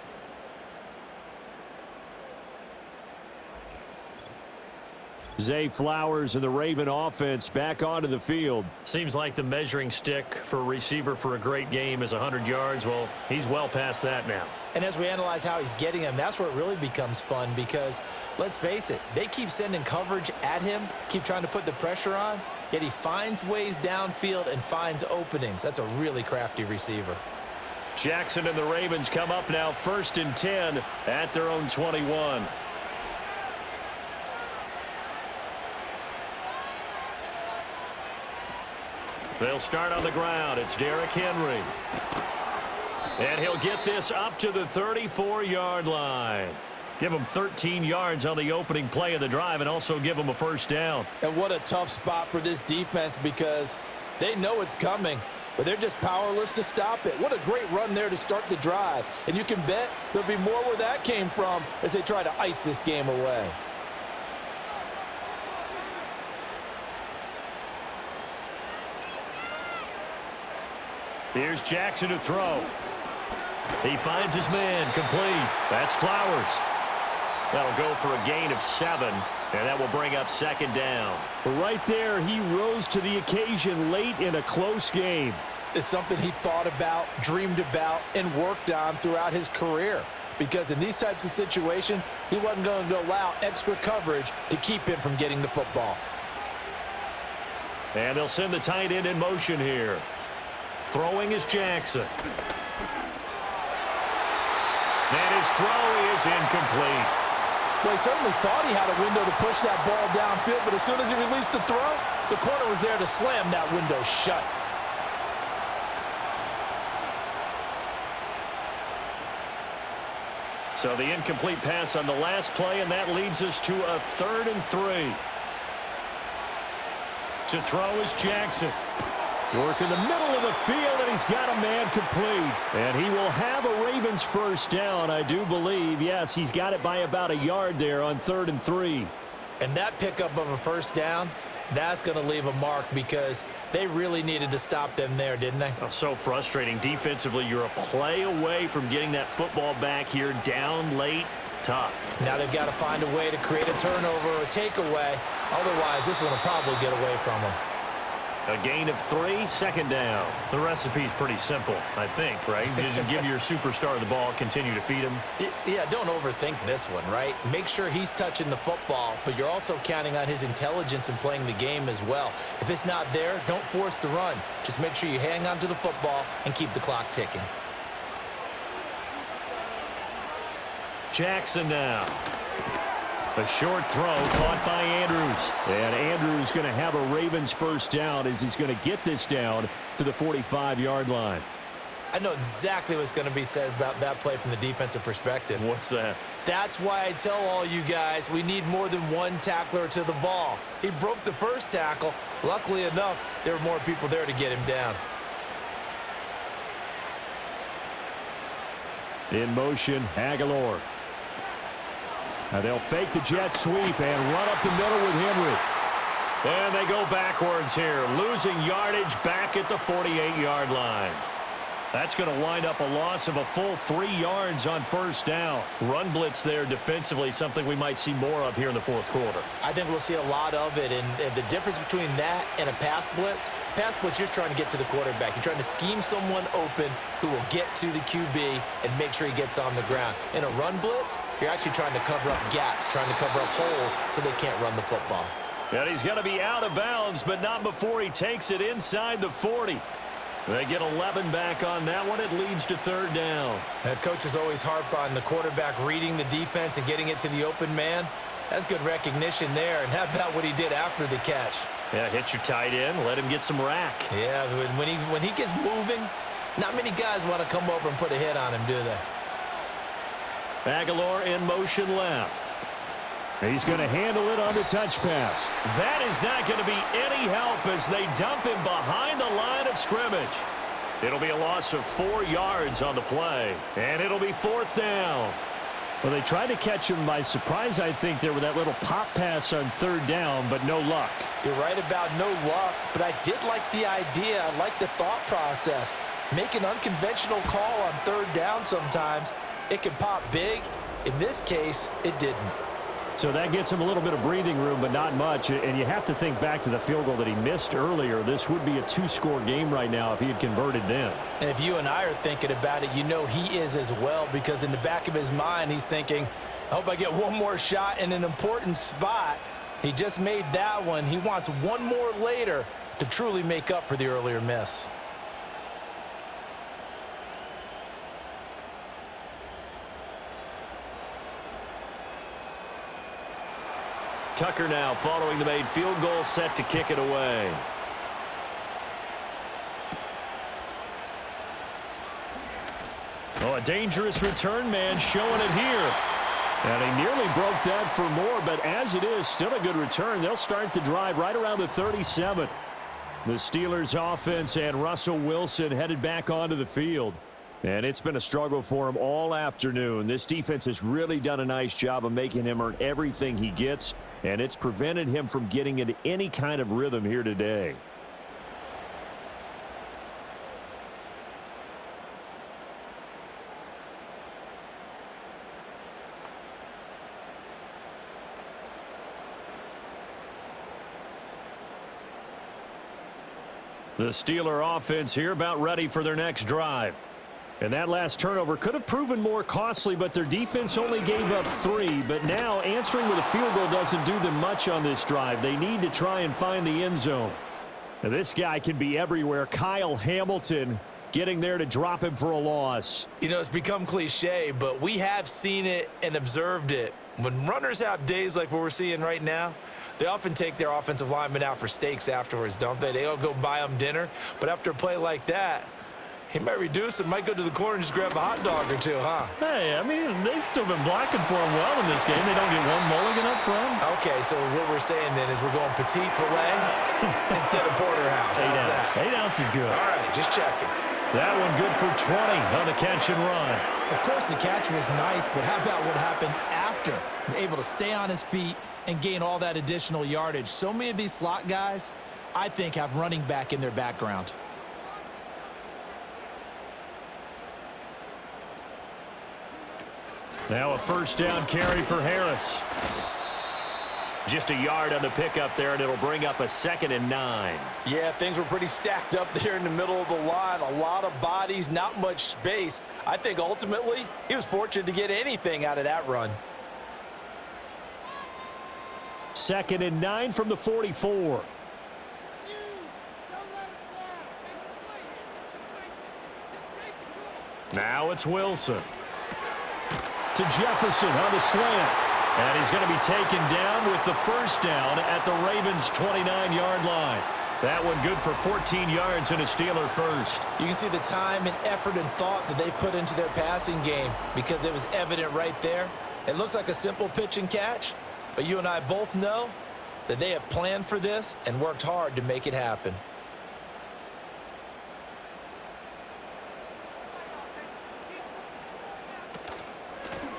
Zay Flowers and the Raven offense back onto the field. Seems like the measuring stick for a receiver for a great game is 100 yards. Well, he's well past that now. And as we analyze how he's getting them, that's where it really becomes fun because, let's face it, they keep sending coverage at him, keep trying to put the pressure on, yet he finds ways downfield and finds openings. That's a really crafty receiver. Jackson and the Ravens come up now 1st and 10 at their own 21. They'll start on the ground. It's Derrick Henry. And he'll get this up to the 34-yard line. Give him 13 yards on the opening play of the drive and also give him a first down. And what a tough spot for this defense because they know it's coming, but they're just powerless to stop it. What a great run there to start the drive. And you can bet there'll be more where that came from as they try to ice this game away. Here's Jackson to throw. He finds his man, complete. That's Flowers. That'll go for a gain of 7, and that will bring up 2nd down. Right there, he rose to the occasion late in a close game. It's something he thought about, dreamed about, and worked on throughout his career. Because in these types of situations, he wasn't going to allow extra coverage to keep him from getting the football. And they'll send the tight end in motion here. Throwing is Jackson. And his throw is incomplete. Well, he certainly thought he had a window to push that ball downfield, but as soon as he released the throw, the corner was there to slam that window shut. So the incomplete pass on the last play, and that leads us to a 3rd and 3. To throw is Jackson. Work in the middle of the field, and he's got a man complete. And he will have a Ravens first down, I do believe. Yes, he's got it by about a yard there on 3rd and 3. And that pickup of a first down, that's going to leave a mark because they really needed to stop them there, didn't they? Oh, so frustrating. Defensively, you're a play away from getting that football back here down late. Tough. Now they've got to find a way to create a turnover or a takeaway. Otherwise, this one will probably get away from them. A gain of 3, 2nd down. The recipe's pretty simple, I think, right? Just give your superstar the ball, continue to feed him. Yeah, don't overthink this one, right? Make sure he's touching the football, but you're also counting on his intelligence in playing the game as well. If it's not there, don't force the run. Just make sure you hang on to the football and keep the clock ticking. Jackson now. A short throw caught by Andrews. And Andrews going to have a Ravens first down as he's going to get this down to the 45-yard line. I know exactly what's going to be said about that play from the defensive perspective. What's that? That's why I tell all you guys we need more than one tackler to the ball. He broke the first tackle. Luckily enough, there were more people there to get him down. In motion, Aguilar. Now they'll fake the jet sweep and run up the middle with Henry. And they go backwards here, losing yardage back at the 48-yard line. That's going to wind up a loss of a full 3 yards on first down. Run blitz there defensively, something we might see more of here in the fourth quarter. I think we'll see a lot of it, and the difference between that and a pass blitz, you're just trying to get to the quarterback. You're trying to scheme someone open who will get to the QB and make sure he gets on the ground. In a run blitz, you're actually trying to cover up gaps, trying to cover up holes so they can't run the football. And he's going to be out of bounds, but not before he takes it inside the 40. They get 11 back on that one. It leads to third down. Coaches always harp on the quarterback reading the defense and getting it to the open man. That's good recognition there. And how about what he did after the catch? Yeah, hit your tight end, let him get some rack. Yeah, when he gets moving, not many guys want to come over and put a hit on him, do they? Aguilar in motion left. He's going to handle it on the touch pass. That is not going to be any help as they dump him behind the line of scrimmage. It'll be a loss of 4 yards on the play, and it'll be fourth down. Well, they tried to catch him by surprise, I think, there with that little pop pass on third down, but no luck. You're right about no luck, but I did like the idea. I like the thought process. Make an unconventional call on third down sometimes. It can pop big. In this case, it didn't. So that gets him a little bit of breathing room, but not much. And you have to think back to the field goal that he missed earlier. This would be a 2-score game right now if he had converted then. And if you and I are thinking about it, you know he is as well, because in the back of his mind, he's thinking, I hope I get one more shot in an important spot. He just made that one. He wants one more later to truly make up for the earlier miss. Tucker now following the made field goal, set to kick it away. Oh, a dangerous return man showing it here. And he nearly broke that for more, but as it is, still a good return. They'll start the drive right around the 37. The Steelers offense and Russell Wilson headed back onto the field. And it's been a struggle for him all afternoon. This defense has really done a nice job of making him earn everything he gets, and it's prevented him from getting into any kind of rhythm here today. The Steeler offense here about ready for their next drive. And that last turnover could have proven more costly, but their defense only gave up 3. But now answering with a field goal doesn't do them much on this drive. They need to try and find the end zone. Now this guy can be everywhere. Kyle Hamilton getting there to drop him for a loss. You know, it's become cliche, but we have seen it and observed it. When runners have days like what we're seeing right now, they often take their offensive linemen out for steaks afterwards, don't they? They all go buy them dinner. But after a play like that, he might reduce it, might go to the corner and just grab a hot dog or two, huh? Hey, I mean, they've still been blocking for him well in this game. They don't get one mulligan up front. Okay, so what we're saying then is we're going petite filet instead of porterhouse. 8 ounce. 8 ounce is good. All right, just checking. That one good for 20 on the catch and run. Of course, the catch was nice, but how about what happened after? Able to stay on his feet and gain all that additional yardage. So many of these slot guys, I think, have running back in their background. Now a first down carry for Harris. Just a yard on the pickup there, and it'll bring up a 2nd and 9. Yeah, things were pretty stacked up there in the middle of the line. A lot of bodies, not much space. I think ultimately he was fortunate to get anything out of that run. 2nd and 9 from the 44. Now it's Wilson. To Jefferson on the slant. And he's going to be taken down with the first down at the Ravens' 29-yard line. That one good for 14 yards and a Steeler first. You can see the time and effort and thought that they've put into their passing game because it was evident right there. It looks like a simple pitch and catch, but you and I both know that they have planned for this and worked hard to make it happen.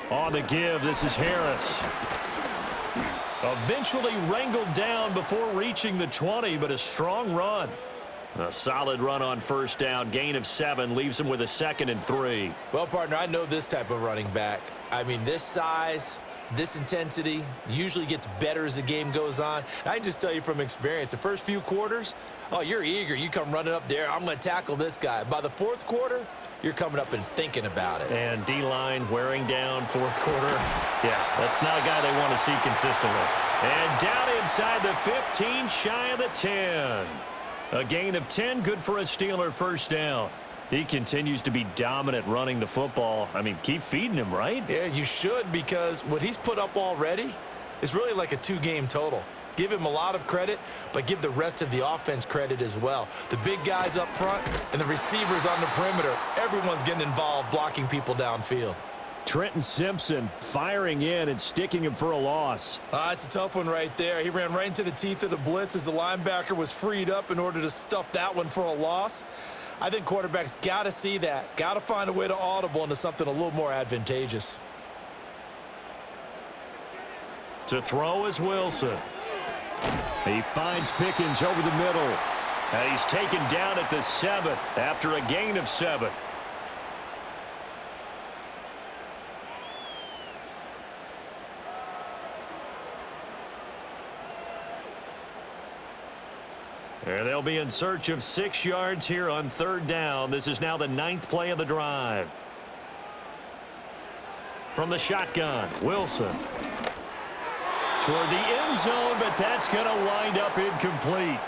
On the give, this is Harris. Eventually wrangled down before reaching the 20, but a strong run. A solid run on first down. Gain of 7 leaves him with a 2nd and 3. Well, partner, I know this type of running back. I mean, this size, this intensity usually gets better as the game goes on. And I can just tell you from experience, the first few quarters, oh, you're eager. You come running up there. I'm going to tackle this guy. By the fourth quarter, you're coming up and thinking about it. And D-line wearing down fourth quarter. Yeah, that's not a guy they want to see consistently. And down inside the 15, shy of the 10. A gain of 10, good for a Steeler first down. He continues to be dominant running the football. I mean, keep feeding him, right? Yeah, you should, because what he's put up already is really like a 2-game total. Give him a lot of credit, but give the rest of the offense credit as well. The big guys up front and the receivers on the perimeter, everyone's getting involved blocking people downfield. Trenton Simpson firing in and sticking him for a loss. It's a tough one right there. He ran right into the teeth of the blitz as the linebacker was freed up in order to stuff that one for a loss. I think quarterbacks got to see that, got to find a way to audible into something a little more advantageous. To throw is Wilson. He finds Pickens over the middle. And he's taken down at the 7 after a gain of 7. And they'll be in search of 6 yards here on 3rd down. This is now the 9th play of the drive. From the shotgun, Wilson. Toward the end zone, but that's going to wind up incomplete.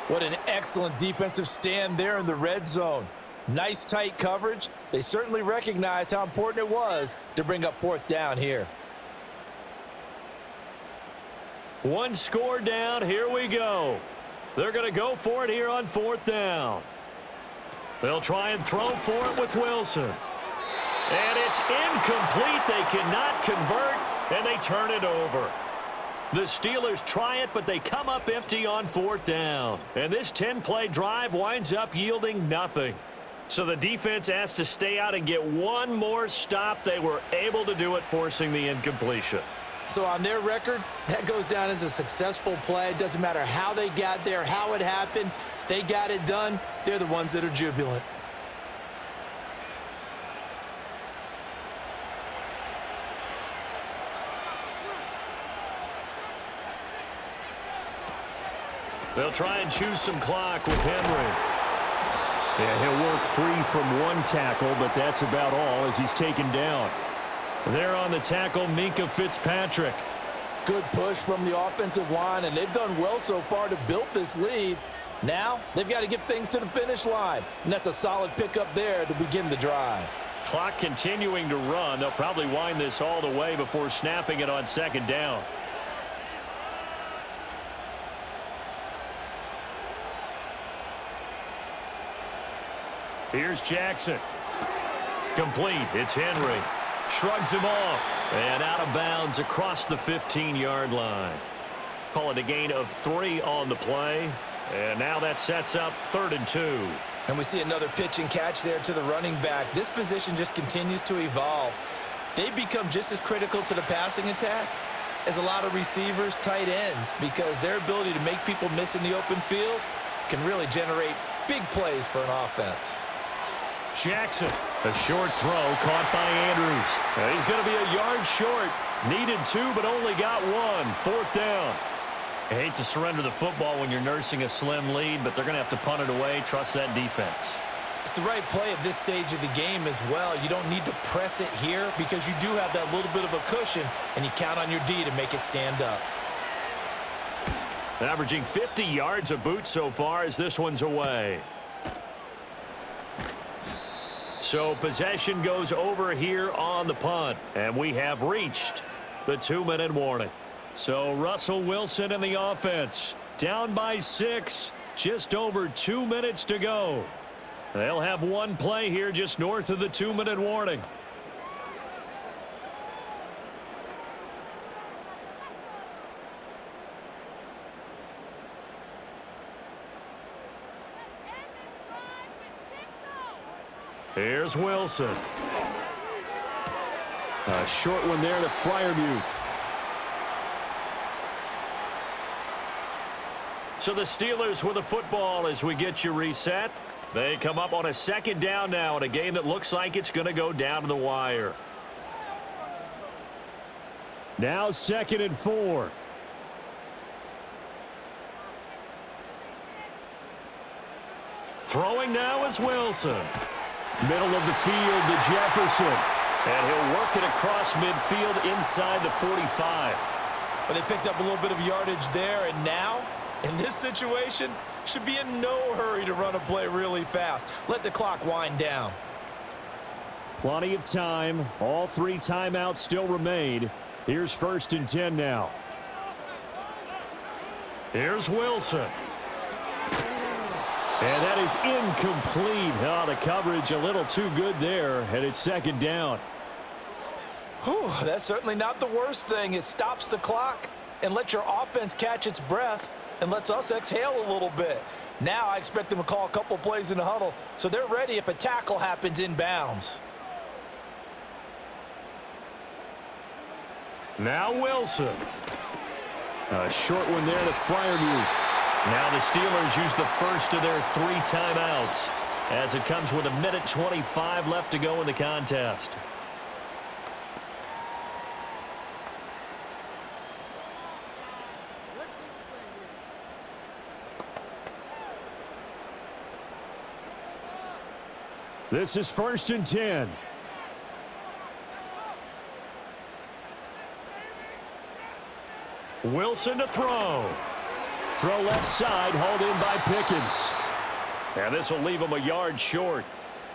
What an excellent defensive stand there in the red zone. Nice tight coverage. They certainly recognized how important it was to bring up 4th down here. One score down. Here we go. They're going to go for it here on 4th down. They'll try and throw for it with Wilson. And it's incomplete. They cannot convert, and they turn it over. The Steelers try it, but they come up empty on 4th down. And this 10-play drive winds up yielding nothing. So the defense has to stay out and get one more stop. They were able to do it, forcing the incompletion. So on their record, that goes down as a successful play. It doesn't matter how they got there, how it happened. They got it done. They're the ones that are jubilant. They'll try and choose some clock with Henry. Yeah, he'll work free from one tackle, but that's about all as he's taken down. There on the tackle, Ncaaf Fitzpatrick. Good push from the offensive line, and they've done well so far to build this lead. Now, they've got to get things to the finish line, and that's a solid pickup there to begin the drive. Clock continuing to run. They'll probably wind this all the way before snapping it on 2nd down. Here's Jackson. Complete. It's Henry. Shrugs him off. And out of bounds across the 15-yard line. Call it a gain of 3 on the play. And now that sets up 3rd and 2. And we see another pitch and catch there to the running back. This position just continues to evolve. They become just as critical to the passing attack as a lot of receivers, tight ends, because their ability to make people miss in the open field can really generate big plays for an offense. Jackson, a short throw caught by Andrews. He's going to be a yard short. Needed 2, but only got 1. 4th down. I hate to surrender the football when you're nursing a slim lead, but they're going to have to punt it away. Trust that defense. It's the right play at this stage of the game as well. You don't need to press it here because you do have that little bit of a cushion, and you count on your D to make it stand up. Averaging 50 yards a boot so far as this one's away. So possession goes over here on the punt, and we have reached the 2-minute warning. So Russell Wilson and the offense down by 6, just over 2 minutes to go. They'll have one play here just north of the 2-minute warning. Here's Wilson. A short one there to Freiermuth. So the Steelers with the football as we get you reset. They come up on a 2nd down now in a game that looks like it's going to go down to the wire. Now 2nd and 4. Throwing now is Wilson. Middle of the field to Jefferson. And he'll work it across midfield inside the 45. But they picked up a little bit of yardage there, and now, in this situation, should be in no hurry to run a play really fast. Let the clock wind down. Plenty of time. All 3 timeouts still remain. Here's 1st and 10 now. Here's Wilson. And that is incomplete. Oh, the coverage a little too good there, and it's 2nd down. Whew, that's certainly not the worst thing. It stops the clock and lets your offense catch its breath and lets us exhale a little bit. Now I expect them to call a couple plays in the huddle so they're ready if a tackle happens inbounds. Now Wilson. A short one there to Freiermuth. Now the Steelers use the first of their 3 timeouts as it comes with 1:25 left to go in the contest. This is 1st and 10. Wilson to throw. Throw left side, hauled in by Pickens. And this will leave him a yard short.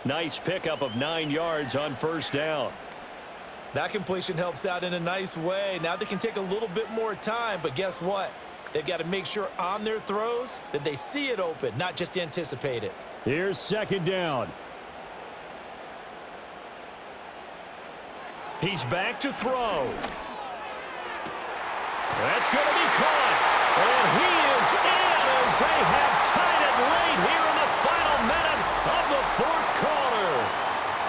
Nice pickup of 9 yards on 1st down. That completion helps out in a nice way. Now they can take a little bit more time, but guess what? They've got to make sure on their throws that they see it open, not just anticipate it. Here's 2nd down. He's back to throw. That's going to be caught. And he is in as they have tied it late here in the final minute of the 4th quarter.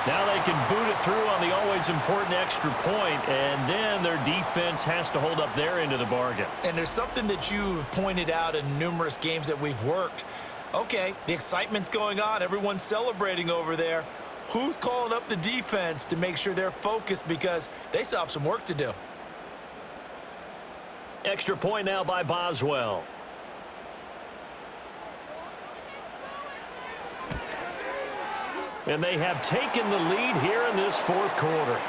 Now they can boot it through on the always important extra point, and then their defense has to hold up their end of the bargain. And there's something that you've pointed out in numerous games that we've worked. Okay, the excitement's going on. Everyone's celebrating over there. Who's calling up the defense to make sure they're focused because they still have some work to do? Extra point now by Boswell. And they have taken the lead here in this 4th quarter.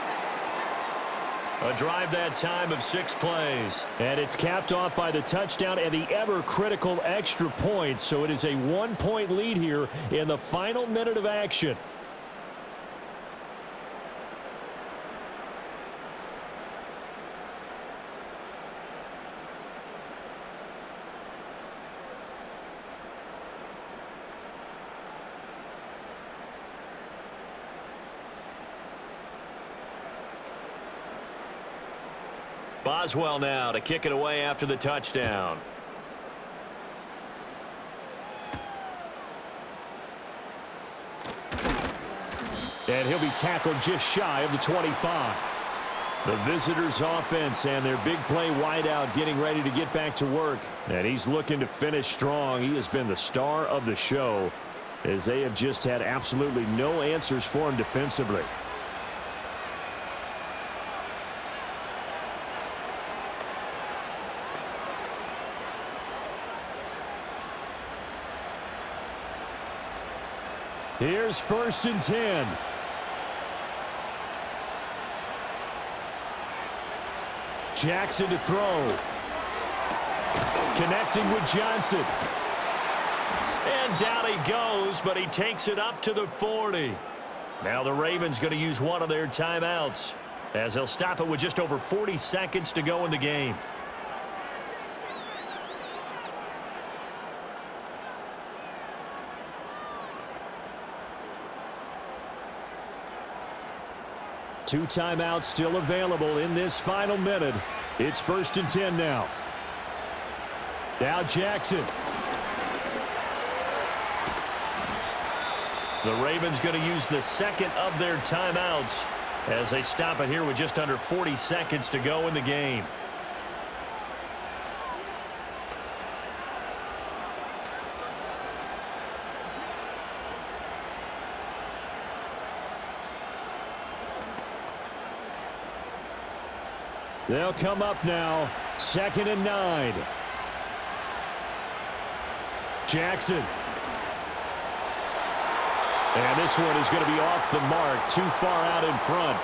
A drive that time of 6 plays. And it's capped off by the touchdown and the ever-critical extra point. So it is a 1-point lead here in the final minute of action. Boswell now to kick it away after the touchdown. And he'll be tackled just shy of the 25. The visitors' offense and their big play wideout getting ready to get back to work. And he's looking to finish strong. He has been the star of the show as they have just had absolutely no answers for him defensively. Here's 1st and 10. Jackson to throw. Connecting with Johnson. And down he goes, but he takes it up to the 40. Now the Ravens going to use one of their timeouts as they'll stop it with just over 40 seconds to go in the game. Two timeouts still available in this final minute. It's 1st and 10 now. Now Jackson. The Ravens going to use the 2nd of their timeouts as they stop it here with just under 40 seconds to go in the game. They'll come up now. 2nd and 9. Jackson. And this one is going to be off the mark, too far out in front.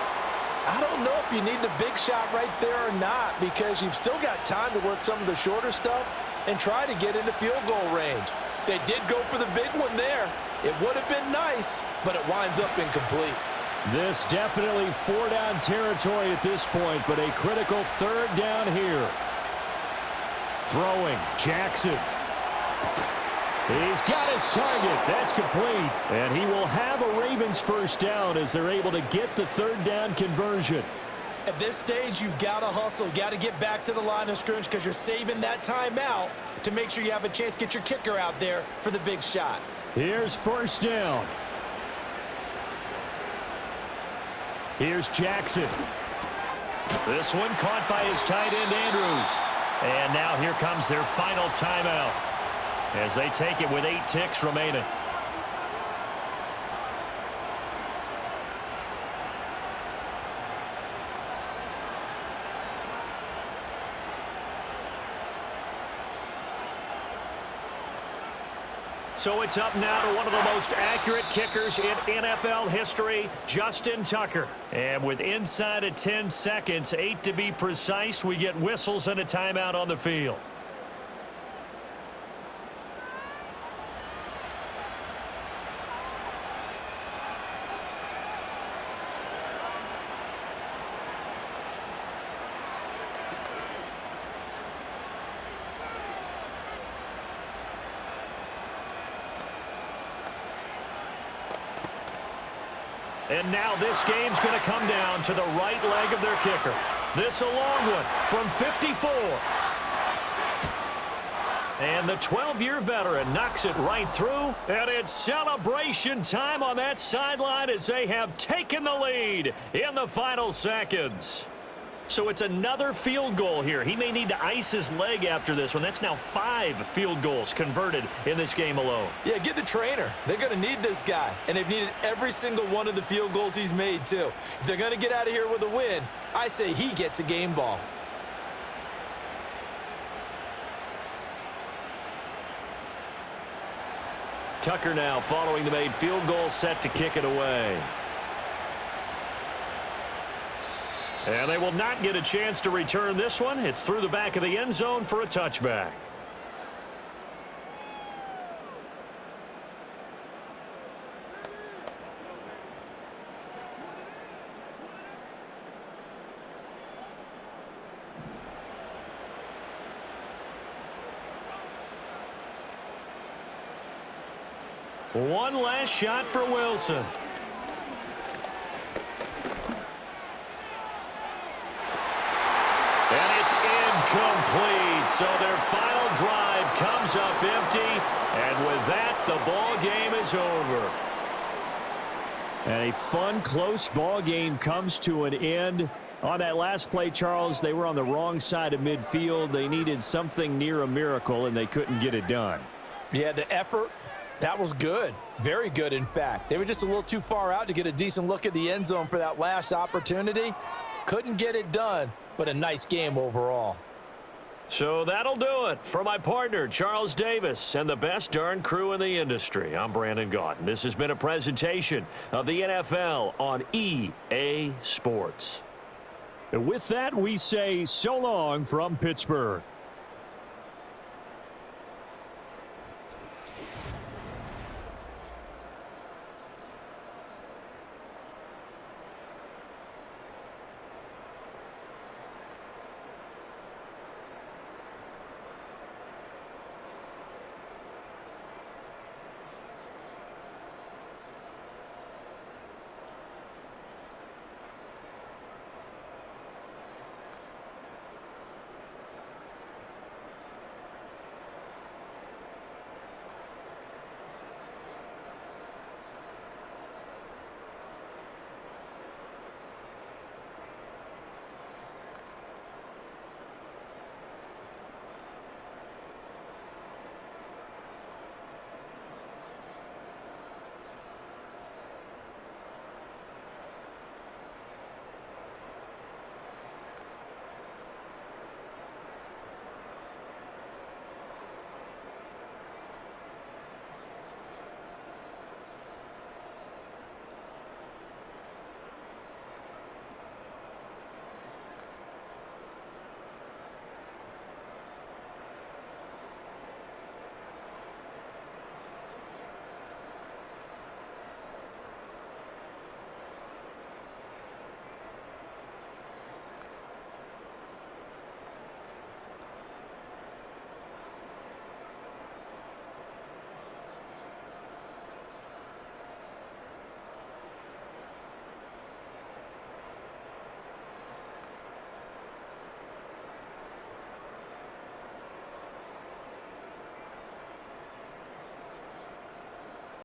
I don't know if you need the big shot right there or not, because you've still got time to work some of the shorter stuff and try to get into field goal range. They did go for the big one there. It would have been nice, but it winds up incomplete. This definitely four-down territory at this point, but a critical third down here. Throwing, Jackson. He's got his target. That's complete. And he will have a Ravens first down as they're able to get the third down conversion. At this stage, you've got to hustle. Got to get back to the line of scrimmage because you're saving that timeout to make sure you have a chance to get your kicker out there for the big shot. Here's first down. Here's Jackson. This one caught by his tight end, Andrews. And now here comes their final timeout as they take it with 8 ticks remaining. So it's up now to one of the most accurate kickers in NFL history, Justin Tucker. And with inside of 10 seconds, 8 to be precise, we get whistles and a timeout on the field. And now this game's going to come down to the right leg of their kicker. This a long one from 54. And the 12-year veteran knocks it right through. And it's celebration time on that sideline as they have taken the lead in the final seconds. So it's another field goal here. He may need to ice his leg after this one. That's now 5 field goals converted in this game alone. Yeah, get the trainer. They're going to need this guy. And they've needed every single one of the field goals he's made, too. If they're going to get out of here with a win, I say he gets a game ball. Tucker now following the made field goal, set to kick it away. And they will not get a chance to return this one. It's through the back of the end zone for a touchback. One last shot for Wilson. And it's incomplete. So their final drive comes up empty. And with that, the ball game is over. And a fun, close ball game comes to an end. On that last play, Charles, they were on the wrong side of midfield. They needed something near a miracle, and they couldn't get it done. Yeah, the effort, that was good. Very good, in fact. They were just a little too far out to get a decent look at the end zone for that last opportunity. Couldn't get it done, but a nice game overall. So that'll do it for my partner, Charles Davis, and the best darn crew in the industry. I'm Brandon Gaudin. This has been a presentation of the NFL on EA Sports. And with that, we say so long from Pittsburgh.